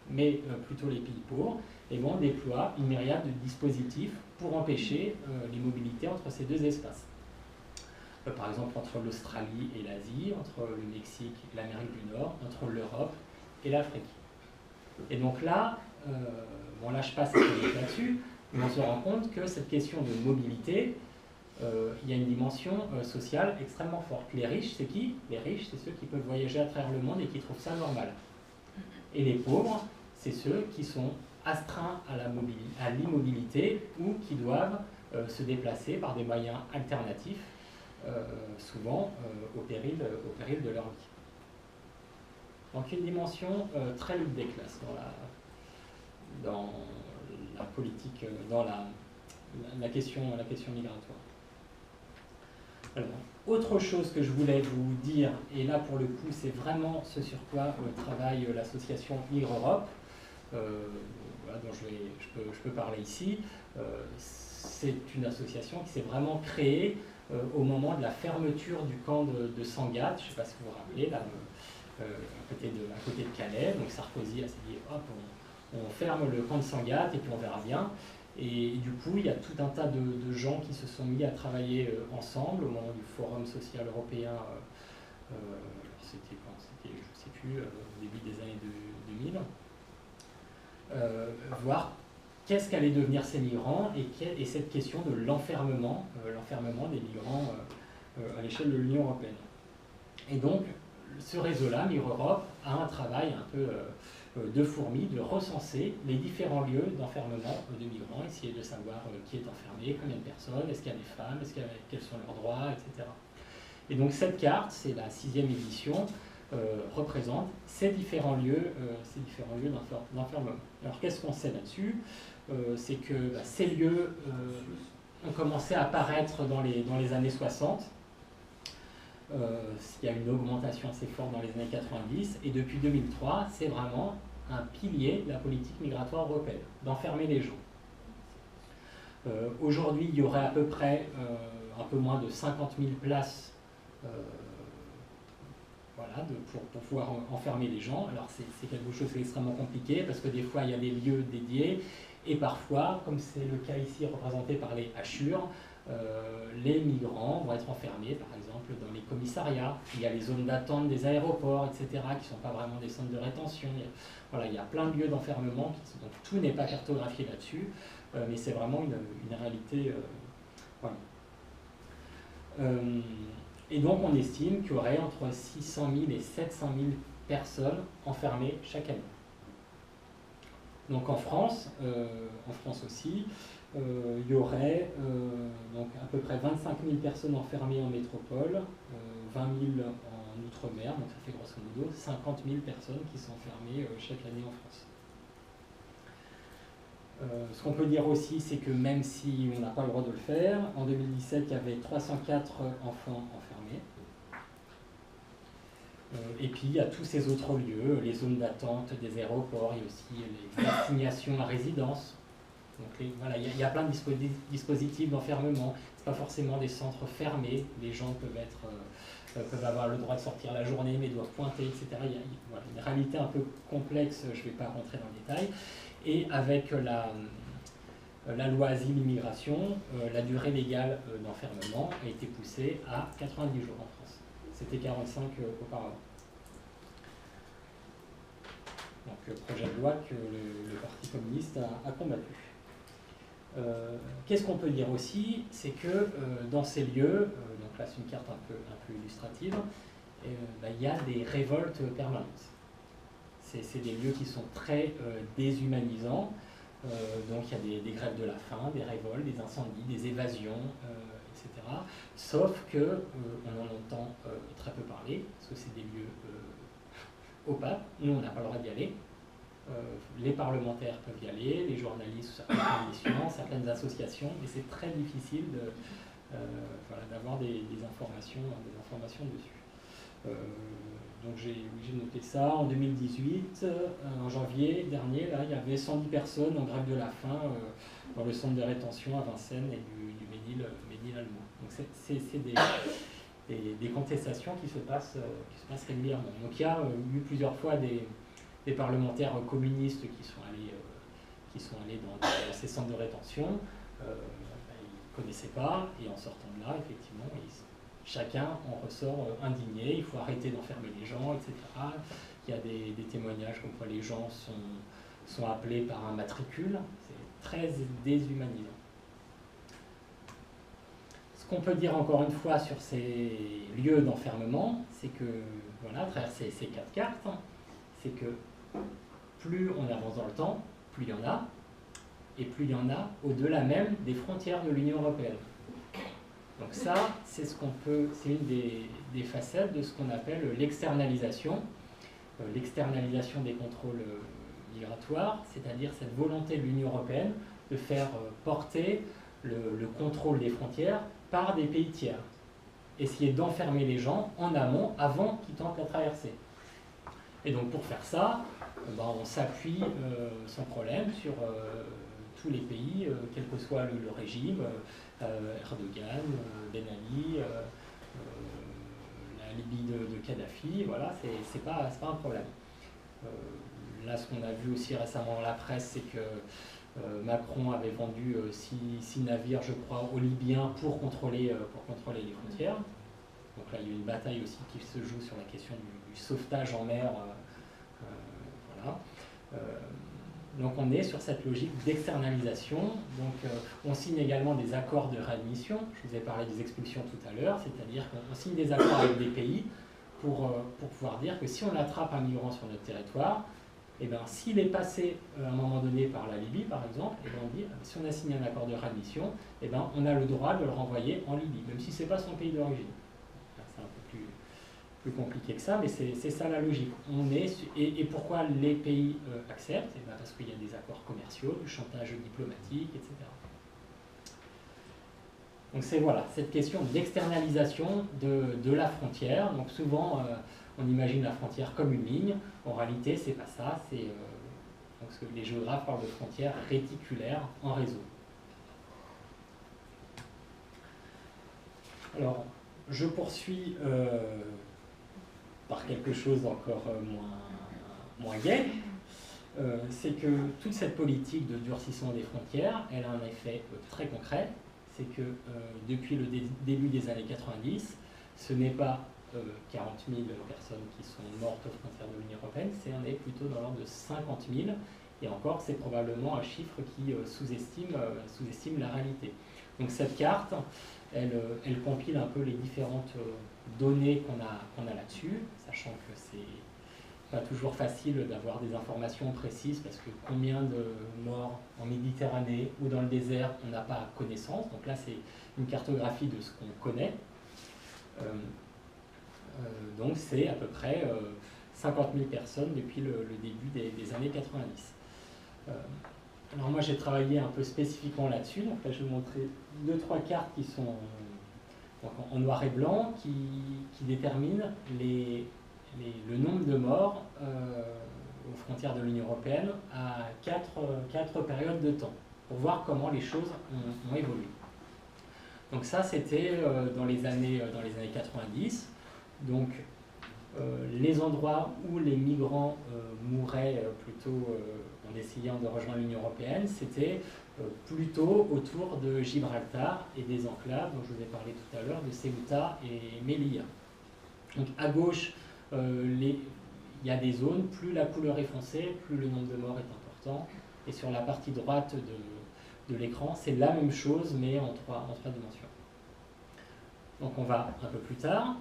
mais plutôt les pays pauvres, et on déploie une myriade de dispositifs pour empêcher les mobilités entre ces deux espaces. Par exemple, entre l'Australie et l'Asie, entre le Mexique et l'Amérique du Nord, entre l'Europe et l'Afrique. Et donc là, là je passe là-dessus, mais on se rend compte que cette question de mobilité, il y a une dimension sociale extrêmement forte. Les riches, c'est qui? Les riches, c'est ceux qui peuvent voyager à travers le monde et qui trouvent ça normal. Et les pauvres, c'est ceux qui sont astreints à l'immobilité ou qui doivent se déplacer par des moyens alternatifs, souvent au péril de leur vie. Donc une dimension très lutte des classes dans la politique, dans la question migratoire. Alors, autre chose que je voulais vous dire, et là pour le coup c'est vraiment ce sur quoi travaille l'association Migre Europe, dont je peux parler ici. C'est une association qui s'est vraiment créée au moment de la fermeture du camp de Sangatte, je ne sais pas si vous vous rappelez, là, à côté de Calais. Donc Sarkozy a dit hop, on ferme le camp de Sangatte et puis on verra bien. Et du coup, il y a tout un tas de gens qui se sont mis à travailler ensemble au moment du Forum social européen. C'était quand? C'était, je ne sais plus, au début des années 2000. Voir qu'est-ce qu'allaient devenir ces migrants et cette question de l'enfermement des migrants à l'échelle de l'Union européenne. Et donc, ce réseau-là, Migre Europe, a un travail un peu de fourmi, de recenser les différents lieux d'enfermement de migrants, essayer de savoir qui est enfermé, combien de personnes, est-ce qu'il y a des femmes, quels sont leurs droits, etc. Et donc cette carte, c'est la 6e édition, représente ces différents lieux d'enfermement. Alors qu'est-ce qu'on sait là-dessus? C'est que ces lieux ont commencé à apparaître dans les années 60. Il y a une augmentation assez forte dans les années 90, et depuis 2003, c'est vraiment un pilier de la politique migratoire européenne, d'enfermer les gens. Aujourd'hui, il y aurait à peu près un peu moins de 50 000 places pour pouvoir enfermer les gens. Alors c'est quelque chose d'extrêmement compliqué, parce que des fois, il y a des lieux dédiés, et parfois, comme c'est le cas ici représenté par les hachures, les migrants vont être enfermés, par exemple, dans les commissariats. Il y a les zones d'attente des aéroports, etc., qui ne sont pas vraiment des centres de rétention. Il y a plein de lieux d'enfermement, donc tout n'est pas cartographié là-dessus, mais c'est vraiment une réalité. Et donc on estime qu'il y aurait entre 600 000 et 700 000 personnes enfermées chaque année. Donc en France aussi, il y aurait donc à peu près 25 000 personnes enfermées en métropole, 20 000 en outre-mer, donc ça fait grosso modo 50 000 personnes qui sont enfermées chaque année en France. Ce qu'on peut dire aussi, c'est que même si on n'a pas le droit de le faire, en 2017, il y avait 304 enfants enfermés. Et puis, il y a tous ces autres lieux, les zones d'attente des aéroports, il y a aussi les assignations à résidence. Donc, voilà, il y a plein de dispositifs d'enfermement. Ce n'est pas forcément des centres fermés. Les gens peuvent avoir le droit de sortir la journée, mais doivent pointer, etc. Il y a voilà, une réalité un peu complexe, je ne vais pas rentrer dans le détail. Et avec la loi Asile-Immigration, la durée légale d'enfermement a été poussée à 90 jours en France. C'était 45 auparavant. Donc, projet de loi que le Parti communiste a combattu. Qu'est-ce qu'on peut dire aussi? C'est que dans ces lieux, donc là c'est une carte un peu illustrative, il y a des révoltes permanentes. C'est des lieux qui sont très déshumanisants, donc il y a des grèves de la faim, des révoltes, des incendies, des évasions, etc. Sauf qu'on en entend très peu parler, parce que c'est des lieux opaques, nous on n'a pas le droit d'y aller. Les parlementaires peuvent y aller, les journalistes sous certaines conditions, certaines associations, mais c'est très difficile voilà, d'avoir des informations dessus. Donc j'ai noté ça. En 2018, en janvier dernier, là, il y avait 110 personnes en grève de la faim dans le centre de rétention à Vincennes et du Ménil allemand. Donc c'est des contestations qui se passent régulièrement. Donc il y a eu plusieurs fois des parlementaires communistes qui sont allés dans ces centres de rétention. Ils ne connaissaient pas, et en sortant de là, effectivement, chacun en ressort indigné. Il faut arrêter d'enfermer les gens, etc. Il y a des témoignages comme quoi les gens sont appelés par un matricule. C'est très déshumanisant. Ce qu'on peut dire encore une fois sur ces lieux d'enfermement, c'est que, voilà, à travers ces 4 cartes, c'est que plus on avance dans le temps, plus il y en a, et plus il y en a au-delà même des frontières de l'Union européenne. Donc ça, c'est une des facettes de ce qu'on appelle l'externalisation. L'externalisation des contrôles migratoires, c'est-à-dire cette volonté de l'Union européenne de faire porter le contrôle des frontières par des pays tiers. Essayer d'enfermer les gens en amont avant qu'ils tentent la traversée. Et donc pour faire ça, on s'appuie sans problème sur tous les pays, quel que soit le régime, Erdogan, Ben Ali, la Libye de Kadhafi, voilà, c'est pas un problème. Là, ce qu'on a vu aussi récemment dans la presse, c'est que Macron avait vendu 6 navires, je crois, aux Libyens pour contrôler les frontières. Donc là, il y a une bataille aussi qui se joue sur la question du sauvetage en mer. Voilà. Donc on est sur cette logique d'externalisation. Donc on signe également des accords de réadmission. Je vous ai parlé des expulsions tout à l'heure, c'est-à-dire qu'on signe des accords avec des pays pour pouvoir dire que si on attrape un migrant sur notre territoire, et ben, s'il est passé à un moment donné par la Libye, par exemple, et ben, on dit, si on a signé un accord de réadmission, et ben, on a le droit de le renvoyer en Libye, même si ce n'est pas son pays d'origine. C'est un peu plus compliqué que ça, mais c'est ça la logique. Et pourquoi les pays acceptent? Et ben, parce qu'il y a des accords commerciaux, du chantage diplomatique, etc. Donc c'est voilà, cette question d'externalisation de la frontière. Donc souvent, on imagine la frontière comme une ligne. En réalité, c'est pas ça. Donc les géographes parlent de frontières réticulaires en réseau. Alors, je poursuis par quelque chose d'encore moins gai. C'est que toute cette politique de durcissement des frontières, elle a un effet très concret. C'est que depuis le début des années 90, ce n'est pas 40 000 personnes qui sont mortes aux frontières de l'Union européenne, on est plutôt dans l'ordre de 50 000. Et encore, c'est probablement un chiffre qui sous-estime la réalité. Donc cette carte, elle compile un peu les différentes données qu'on a là-dessus, sachant que c'est pas toujours facile d'avoir des informations précises parce que combien de morts en Méditerranée ou dans le désert on n'a pas connaissance. Donc là c'est une cartographie de ce qu'on connaît. Donc c'est à peu près 50 000 personnes depuis le début des années 90. Alors moi j'ai travaillé un peu spécifiquement là-dessus, donc là je vais vous montrer 2-3 cartes qui sont donc en noir et blanc, qui déterminent le nombre de morts aux frontières de l'Union européenne à 4 périodes de temps, pour voir comment les choses ont évolué. Donc ça c'était dans les années 90, donc les endroits où les migrants mouraient plutôt en essayant de rejoindre l'Union européenne, c'était plutôt autour de Gibraltar et des enclaves dont je vous ai parlé tout à l'heure, de Ceuta et Melilla. Donc à gauche, il y a des zones, plus la couleur est foncée, plus le nombre de morts est important. Et sur la partie droite de l'écran, c'est la même chose, mais en trois dimensions. Donc on va un peu plus tard.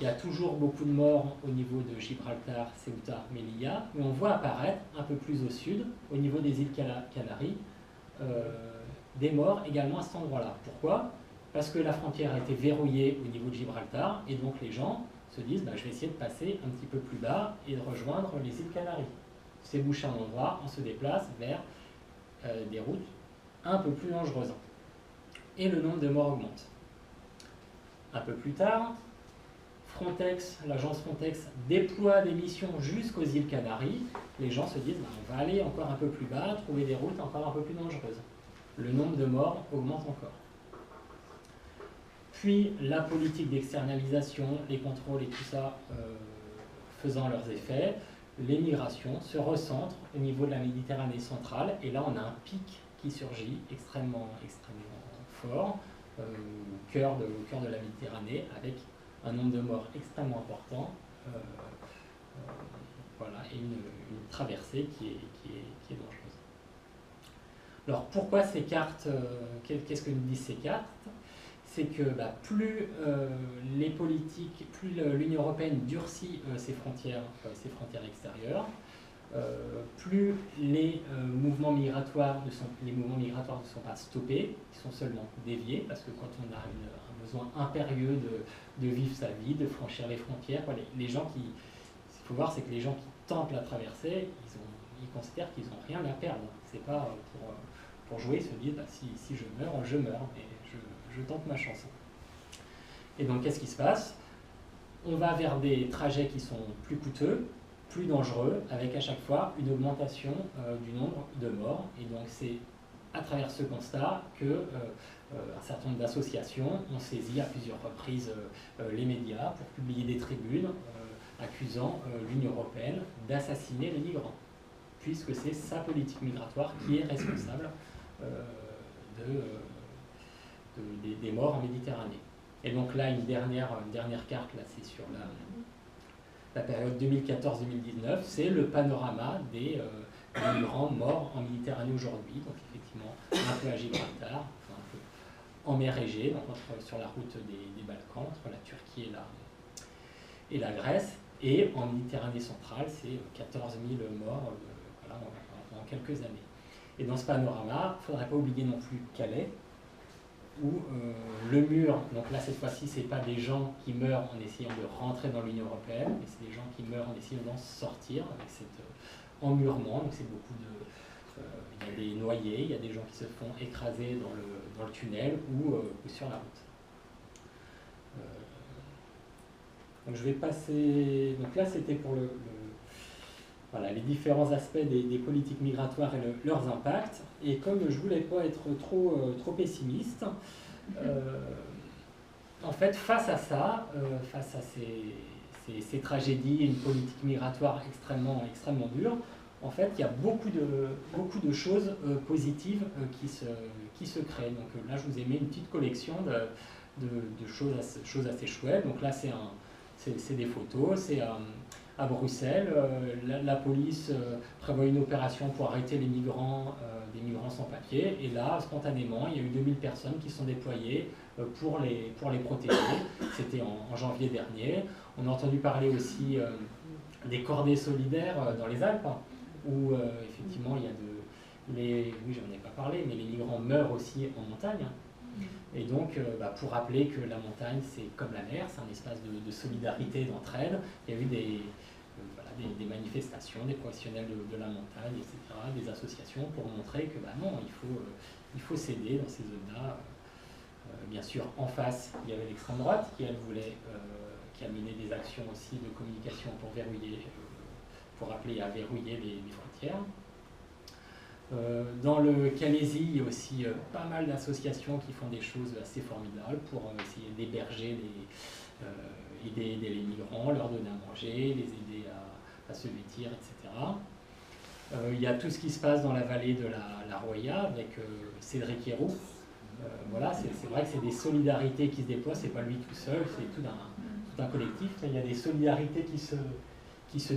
Il y a toujours beaucoup de morts au niveau de Gibraltar, Ceuta, Melilla, mais on voit apparaître un peu plus au sud, au niveau des îles Canaries, des morts également à cet endroit-là. Pourquoi? Parce que la frontière a été verrouillée au niveau de Gibraltar, et donc les gens se disent je vais essayer de passer un petit peu plus bas et de rejoindre les îles Canaries. C'est bouché un endroit, on se déplace vers des routes un peu plus dangereuses. Et le nombre de morts augmente. Un peu plus tard, l'agence Frontex déploie des missions jusqu'aux îles Canaries. Les gens se disent on va aller encore un peu plus bas, trouver des routes encore un peu plus dangereuses. Le nombre de morts augmente encore. Puis la politique d'externalisation, les contrôles et tout ça faisant leurs effets, les migrations se recentrent au niveau de la Méditerranée centrale. Et là on a un pic qui surgit extrêmement fort. Au cœur de la Méditerranée, avec un nombre de morts extrêmement important, voilà, et une traversée qui est dangereuse. Alors pourquoi ces cartes, qu'est-ce que nous disent ces cartes? C'est que plus les politiques, plus l'Union européenne durcit ses frontières extérieures, plus les mouvements migratoires ne sont pas stoppés, ils sont seulement déviés, parce que quand on a un besoin impérieux de vivre sa vie, de franchir les frontières, les gens qui, ce qu'il faut voir, c'est que les gens qui tentent la traversée, ils considèrent qu'ils n'ont rien à perdre. C'est pas pour jouer, ils se disent si je meurs, et je tente ma chance. Et donc qu'est-ce qui se passe? On va vers des trajets qui sont plus coûteux, plus dangereux, avec à chaque fois une augmentation du nombre de morts. Et donc c'est à travers ce constat que un certain nombre d'associations ont saisi à plusieurs reprises les médias pour publier des tribunes accusant l'Union européenne d'assassiner les migrants, puisque c'est sa politique migratoire qui est responsable des morts en Méditerranée. Et donc là, une dernière carte, là c'est sur la période 2014-2019, c'est le panorama des migrants morts en Méditerranée aujourd'hui, donc effectivement un peu à Gibraltar, enfin un peu en mer Égée, donc sur la route des Balkans, entre la Turquie et la Grèce, et en Méditerranée centrale, c'est 14 000 morts voilà, en quelques années. Et dans ce panorama, il ne faudrait pas oublier non plus Calais, où le mur, donc là cette fois-ci c'est pas des gens qui meurent en essayant de rentrer dans l'Union européenne, mais c'est des gens qui meurent en essayant d'en sortir avec cet emmurement, donc c'est beaucoup il y a des noyés, il y a des gens qui se font écraser dans le tunnel ou sur la route. Donc je vais passer, donc là c'était pour voilà, les différents aspects des politiques migratoires et leurs impacts. Et comme je ne voulais pas être trop pessimiste, en fait, face à ça, face à ces tragédies et une politique migratoire extrêmement dure, en fait, il y a beaucoup de choses positives qui se créent. Donc là, je vous ai mis une petite collection de choses assez chouettes. Donc là, c'est des photos, c'est à Bruxelles, la police prévoit une opération pour arrêter des migrants sans papier, et là, spontanément, il y a eu 2000 personnes qui sont déployées pour les protéger. C'était en janvier dernier. On a entendu parler aussi des cordées solidaires dans les Alpes, où effectivement, il y a oui, j'en ai pas parlé, mais les migrants meurent aussi en montagne. Et donc, pour rappeler que la montagne, c'est comme la mer, c'est un espace de solidarité, d'entraide, il y a eu voilà, des manifestations, des professionnels de la montagne, etc., des associations pour montrer que bah non, il faut s'aider dans ces zones-là. Bien sûr, en face, il y avait l'extrême droite qui, elle, qui a mené des actions aussi de communication pour verrouiller, pour appeler à verrouiller les frontières. Dans le Calaisis, il y a aussi pas mal d'associations qui font des choses assez formidables pour essayer d'héberger aider les migrants, leur donner à manger, les aider à se vêtir, etc. Il y a tout ce qui se passe dans la vallée de la Roya avec Cédric Héroux. Voilà, c'est vrai que c'est des solidarités qui se déploient, c'est pas lui tout seul, c'est tout un collectif. Il y a des solidarités qui se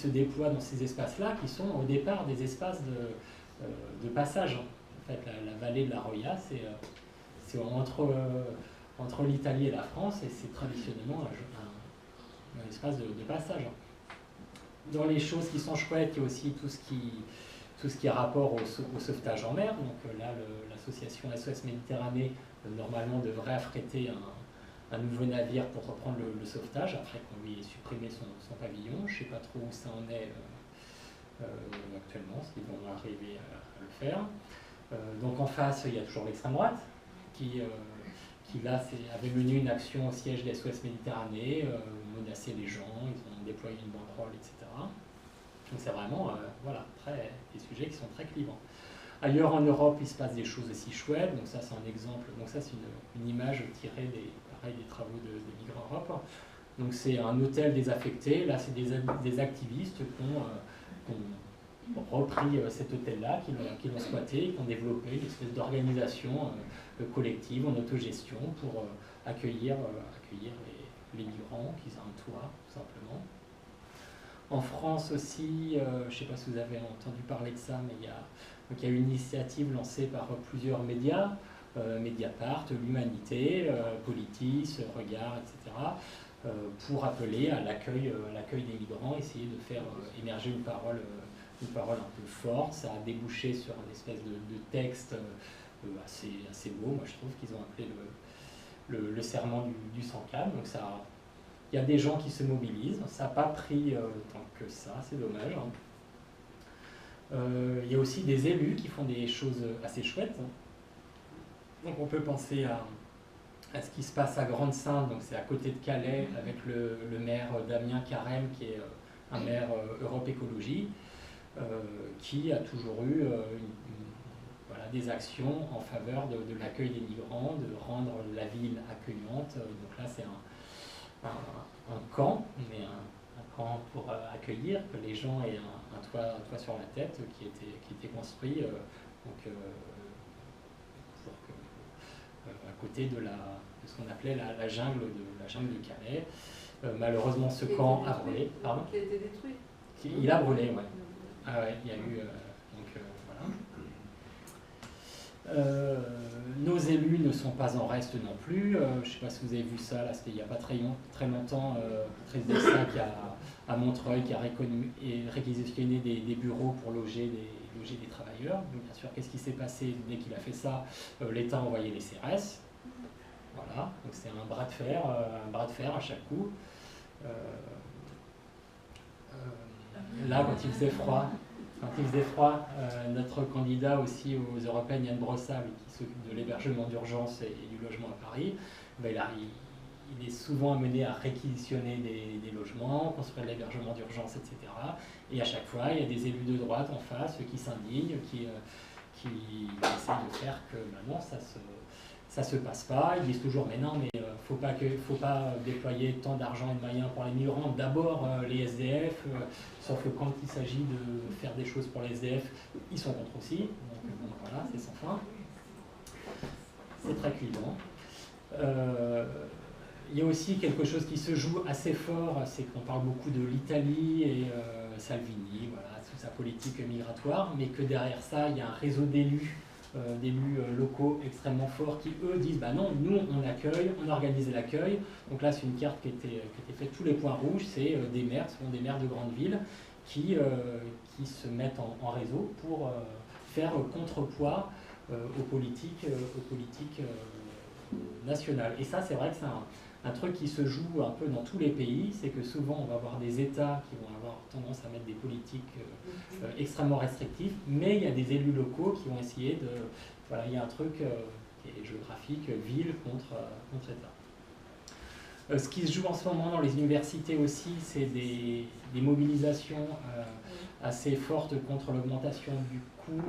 déploient dans ces espaces-là, qui sont au départ des espaces de passage. En fait, la vallée de la Roya, c'est entre l'Italie et la France, et c'est traditionnellement un espace de passage. Dans les choses qui sont chouettes, il y a aussi tout ce qui a rapport au sauvetage en mer. Donc là, l'association SOS Méditerranée, normalement, devrait affréter un nouveau navire pour reprendre le sauvetage, après qu'on lui ait supprimé son pavillon. Je ne sais pas trop où ça en est actuellement, s'ils vont arriver à le faire. Donc en face, il y a toujours l'extrême droite, qui là avait mené une action au siège de SOS Méditerranée, menacé les gens, ils ont déployé une banderole, etc. Donc c'est vraiment voilà, des sujets qui sont très clivants. Ailleurs en Europe, il se passe des choses aussi chouettes, donc ça c'est un exemple, donc ça c'est une image tirée des travaux de Migrants Europe. Donc c'est un hôtel désaffecté, là c'est des activistes qui ont repris cet hôtel-là, qui l'ont squatté, qui ont développé une espèce d'organisation collective en autogestion pour accueillir les migrants, qu'ils aient un toit, tout simplement. En France aussi, je ne sais pas si vous avez entendu parler de ça, mais il y a une initiative lancée par plusieurs médias, Mediapart, l'Humanité, Politis, Regard, etc., pour appeler à l'accueil des migrants, essayer de faire émerger une parole un peu forte. Ça a débouché sur une espèce de texte assez beau, moi je trouve, qu'ils ont appelé le serment du sans-calme. Donc il y a des gens qui se mobilisent, ça n'a pas pris tant que ça, c'est dommage. Il y a aussi des élus qui font des choses assez chouettes. Donc on peut penser à ce qui se passe à Grande-Synthe, donc c'est à côté de Calais, avec le maire Damien Carême, qui est un maire Europe Écologie, qui a toujours eu des actions en faveur de l'accueil des migrants, de rendre la ville accueillante. Donc là c'est un camp, mais un camp pour accueillir, que les gens aient un toit sur la tête qui était construit à côté de ce qu'on appelait la jungle de Calais. Malheureusement, ce camp a brûlé. Pardon ? Qui a été détruit. Il a brûlé, oui. Ah ouais, il y a eu... voilà. Nos élus ne sont pas en reste non plus. Je ne sais pas si vous avez vu ça, là, c'était il n'y a pas très longtemps, Patrice Dessalles à Montreuil qui a réquisitionné des bureaux pour loger des travailleurs. Donc, bien sûr, qu'est-ce qui s'est passé dès qu'il a fait ça? L'État a envoyé les CRS. Voilà, donc c'est un bras de fer à chaque coup. Là, quand il faisait froid, notre candidat aussi aux Européennes, Yann Brossard, qui s'occupe de l'hébergement d'urgence et du logement à Paris, il est souvent amené à réquisitionner des logements, construire de l'hébergement d'urgence, etc. Et à chaque fois, il y a des élus de droite en face qui s'indignent, qui essayent de faire que maintenant ça se passe pas. Ils disent toujours mais non, mais faut pas déployer tant d'argent et de moyens pour les migrants. D'abord les SDF, sauf que quand il s'agit de faire des choses pour les SDF, ils sont contre aussi. Donc bon, voilà, c'est sans fin. C'est très clivant. Il y a aussi quelque chose qui se joue assez fort, c'est qu'on parle beaucoup de l'Italie et Salvini, voilà, sous sa politique migratoire, mais que derrière ça, il y a un réseau d'élus locaux extrêmement forts qui, eux, disent bah non, nous on accueille, on organise l'accueil. Donc là, c'est une carte qui était faite, tous les points rouges, c'est des maires, ce sont des maires de grandes villes qui se mettent en réseau pour faire contrepoids aux politiques nationales. Et ça, c'est vrai que c'est un truc qui se joue un peu dans tous les pays, c'est que souvent on va avoir des États qui vont avoir tendance à mettre des politiques extrêmement restrictives, mais il y a des élus locaux qui vont essayer de... Voilà, il y a un truc qui est géographique, ville contre État. Ce qui se joue en ce moment dans les universités aussi, c'est des mobilisations assez fortes contre l'augmentation du coût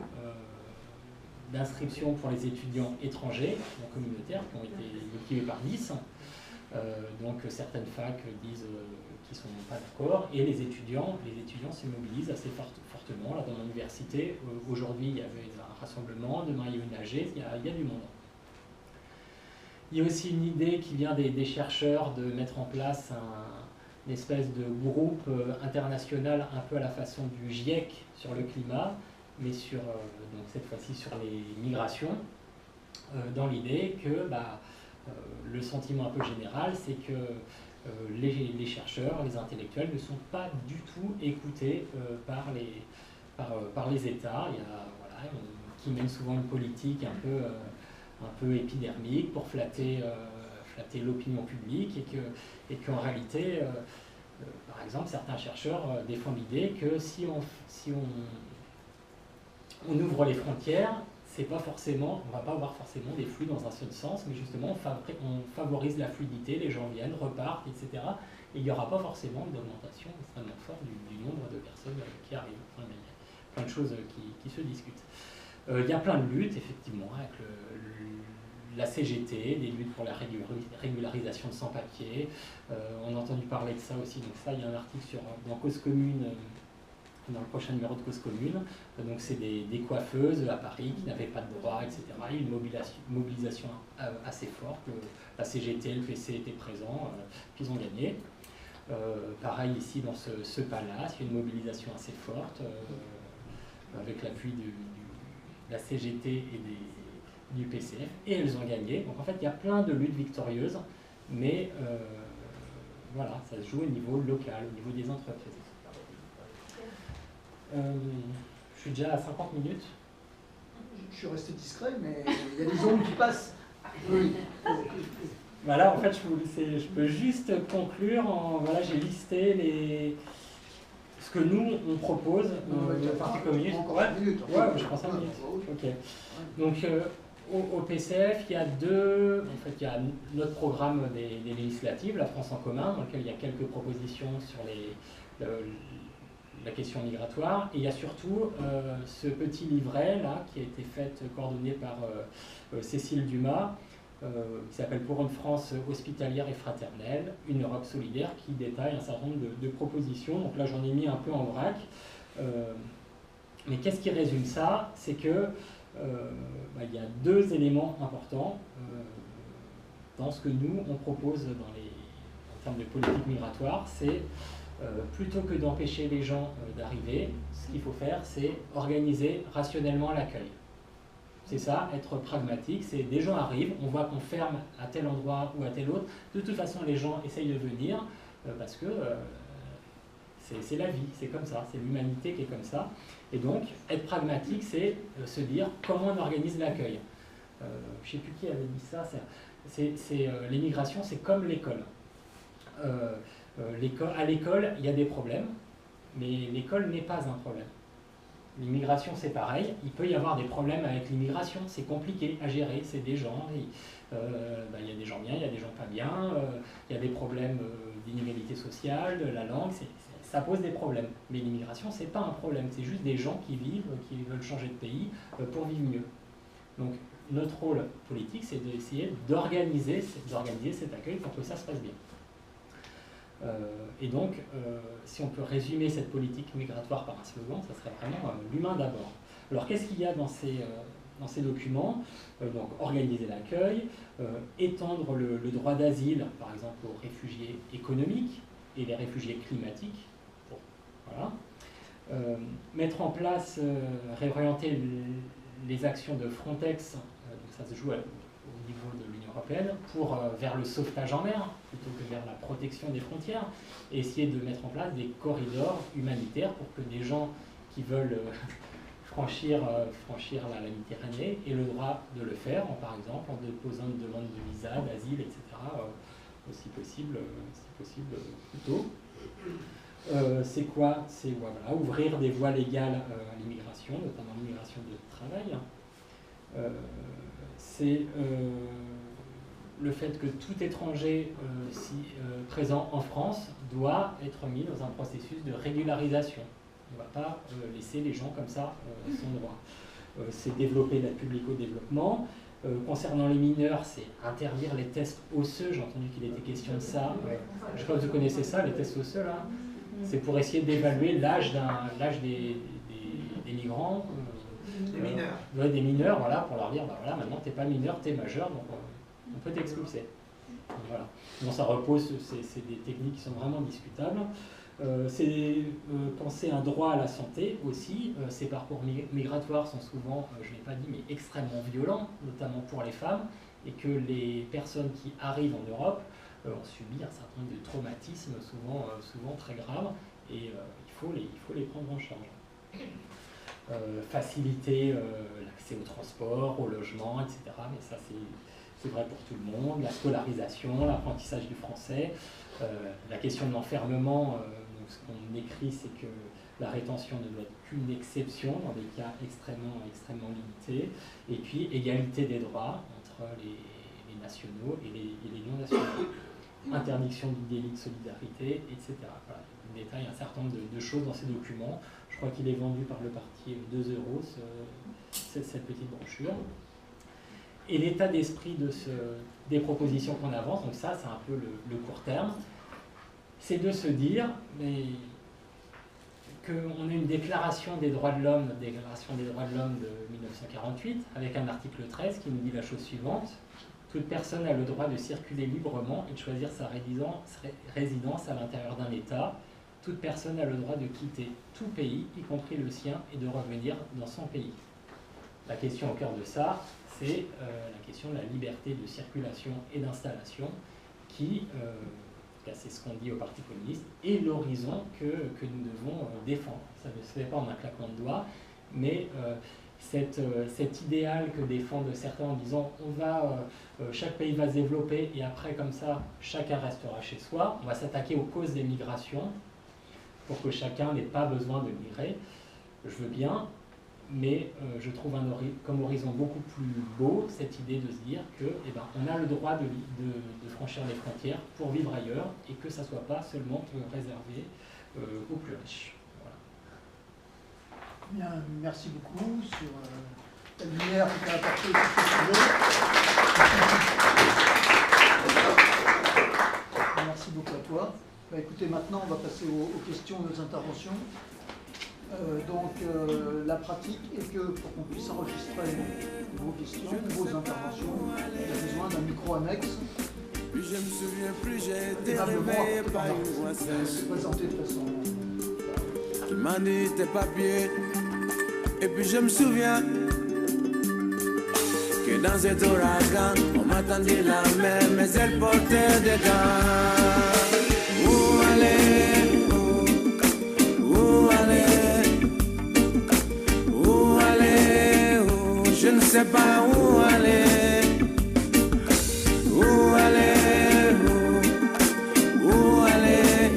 d'inscription pour les étudiants étrangers, non communautaires, qui ont été multipliés par 10. Donc certaines facs disent qu'ils ne sont pas d'accord, et les étudiants se mobilisent assez fortement. Là, dans mon université, aujourd'hui, il y avait un rassemblement, demain, il y a une AG, il y a du monde. Il y a aussi une idée qui vient des chercheurs de mettre en place une espèce de groupe international un peu à la façon du GIEC sur le climat, mais donc cette fois-ci sur les migrations, dans l'idée que le sentiment un peu général, c'est que les chercheurs, les intellectuels ne sont pas du tout écoutés par les États. Il y a, qui mènent souvent une politique un peu épidermique pour flatter l'opinion publique, et qu'en réalité, par exemple, certains chercheurs défendent l'idée que si on ouvre les frontières, on ne va pas avoir forcément des flux dans un seul sens, mais justement on favorise la fluidité, les gens viennent, repartent, etc. Et il n'y aura pas forcément d'augmentation extrêmement forte du nombre de personnes qui arrivent. Enfin, il y a plein de choses qui se discutent. Il y a plein de luttes, effectivement, avec la CGT, des luttes pour la régularisation de sans-papiers. On a entendu parler de ça aussi, donc ça, il y a un article dans Cause Commune, dans le prochain numéro de Cause Commune. Donc c'est des coiffeuses à Paris qui n'avaient pas de droit, etc. Il y a eu une mobilisation assez forte. La CGT, le PC étaient présents, puis ils ont gagné. Pareil ici dans ce palace, il y a une mobilisation assez forte, avec l'appui de la CGT et du PCF, et elles ont gagné. Donc en fait, il y a plein de luttes victorieuses, mais voilà, ça se joue au niveau local, au niveau des entreprises. Je suis déjà à 50 minutes. Je suis resté discret, mais il y a des ondes qui passent. Oui. Voilà, en fait, je peux juste conclure voilà, j'ai listé ce que nous, on propose au Parti communiste. Je prends 5 minutes. Ok. Donc, au PCF, il y a il y a notre programme des législatives, la France en commun, dans lequel il y a quelques propositions sur la question migratoire, et il y a surtout ce petit livret là qui a été coordonné par Cécile Dumas, qui s'appelle Pour une France hospitalière et fraternelle, une Europe solidaire, qui détaille un certain nombre de propositions. Donc là j'en ai mis un peu en vrac, mais qu'est-ce qui résume ça? C'est que il y a deux éléments importants dans ce que nous on propose en termes de politique migratoire. C'est plutôt que d'empêcher les gens d'arriver, ce qu'il faut faire, c'est organiser rationnellement l'accueil. C'est ça, être pragmatique, c'est des gens arrivent, on voit qu'on ferme à tel endroit ou à tel autre, de toute façon les gens essayent de venir, parce que c'est la vie, c'est comme ça, c'est l'humanité qui est comme ça. Et donc, être pragmatique, c'est se dire comment on organise l'accueil. Je ne sais plus qui avait dit ça, l'immigration, c'est comme l'école. À l'école, il y a des problèmes, mais l'école n'est pas un problème. L'immigration, c'est pareil. Il peut y avoir des problèmes avec l'immigration. C'est compliqué à gérer. C'est des gens. Il y a des gens bien, il y a des gens pas bien. Il y a des problèmes d'inégalité sociale, de la langue. Ça pose des problèmes. Mais l'immigration, c'est pas un problème. C'est juste des gens qui vivent, qui veulent changer de pays pour vivre mieux. Donc, notre rôle politique, c'est d'essayer d'organiser cet accueil pour que ça se passe bien. Et donc, si on peut résumer cette politique migratoire par un slogan, ça serait vraiment l'humain d'abord. Alors, qu'est-ce qu'il y a dans ces documents? Donc, organiser l'accueil, étendre le droit d'asile, par exemple, aux réfugiés économiques et les réfugiés climatiques. Bon, voilà. Mettre en place, réorienter les actions de Frontex, donc ça se joue au niveau de l'Union européenne, vers le sauvetage en mer, plutôt que vers la protection des frontières, et essayer de mettre en place des corridors humanitaires pour que des gens qui veulent franchir la Méditerranée aient le droit de le faire, par exemple en déposant une demande de visa, d'asile, etc., si possible plus tôt. C'est quoi? C'est voilà, ouvrir des voies légales à l'immigration, notamment l'immigration de travail. C'est le fait que tout étranger présent en France doit être mis dans un processus de régularisation. On ne va pas laisser les gens comme ça sans droit. C'est développer l'aide publique au développement. Concernant les mineurs, c'est interdire les tests osseux. J'ai entendu qu'il était question de ça. Je sais pas si vous connaissez ça, les tests osseux là. C'est pour essayer d'évaluer l'âge des migrants. Des mineurs. Des mineurs, voilà, pour leur dire, bah voilà, maintenant t'es pas mineur, t'es majeur, donc on peut t'expulser. Voilà. Bon, ça repose, c'est des techniques qui sont vraiment discutables. C'est penser un droit à la santé aussi. Ces parcours migratoires sont souvent, je ne l'ai pas dit, mais extrêmement violents, notamment pour les femmes, et que les personnes qui arrivent en Europe ont subi un certain nombre de traumatismes, souvent très graves, et il faut les prendre en charge. Faciliter l'accès au transport, au logement, etc. Mais ça, c'est vrai pour tout le monde. La scolarisation, l'apprentissage du français, la question de l'enfermement. Donc ce qu'on écrit, c'est que la rétention ne doit être qu'une exception dans des cas extrêmement limités. Et puis, égalité des droits entre les nationaux et les non-nationaux. Interdiction du délit de solidarité, etc. Voilà. Il détaille un certain nombre de choses dans ces documents. Je crois qu'il est vendu par le parti 2 €, cette petite brochure. Et l'état d'esprit des propositions qu'on avance, donc ça c'est un peu le court terme, c'est de se dire qu'on a une déclaration des droits de l'homme, de 1948, avec un article 13 qui nous dit la chose suivante: toute personne a le droit de circuler librement et de choisir sa résidence à l'intérieur d'un État. Toute personne a le droit de quitter tout pays, y compris le sien, et de revenir dans son pays. La question au cœur de ça, c'est la question de la liberté de circulation et d'installation qui, c'est ce qu'on dit au Parti communiste, est l'horizon que nous devons défendre. Ça ne se fait pas en un claquement de doigts, mais cet idéal que défendent certains en disant chaque pays va se développer et après comme ça chacun restera chez soi, on va s'attaquer aux causes des migrations pour que chacun n'ait pas besoin de migrer. Je veux bien, mais je trouve comme horizon beaucoup plus beau cette idée de se dire que on a le droit de franchir les frontières pour vivre ailleurs et que ça ne soit pas seulement réservé aux plus riches. Bien, merci beaucoup sur la lumière que tu as apportée sur ce sujet. Merci beaucoup à toi. Écoutez, maintenant on va passer aux questions, aux interventions. La pratique est que pour qu'on puisse enregistrer vos questions, vos interventions, il y a besoin d'un micro annexe. Plus je me souviens, plus j'ai été réveillé par une voix se présenter de façon. qui m'a dit tes papiers. Et puis je me souviens que dans cet ouragan, on m'attendait la mer, mais elle portait des gants. Où aller, où aller, où aller, où, je ne sais pas où aller, où aller, où aller,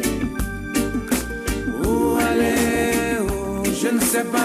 où aller, où, je ne sais pas.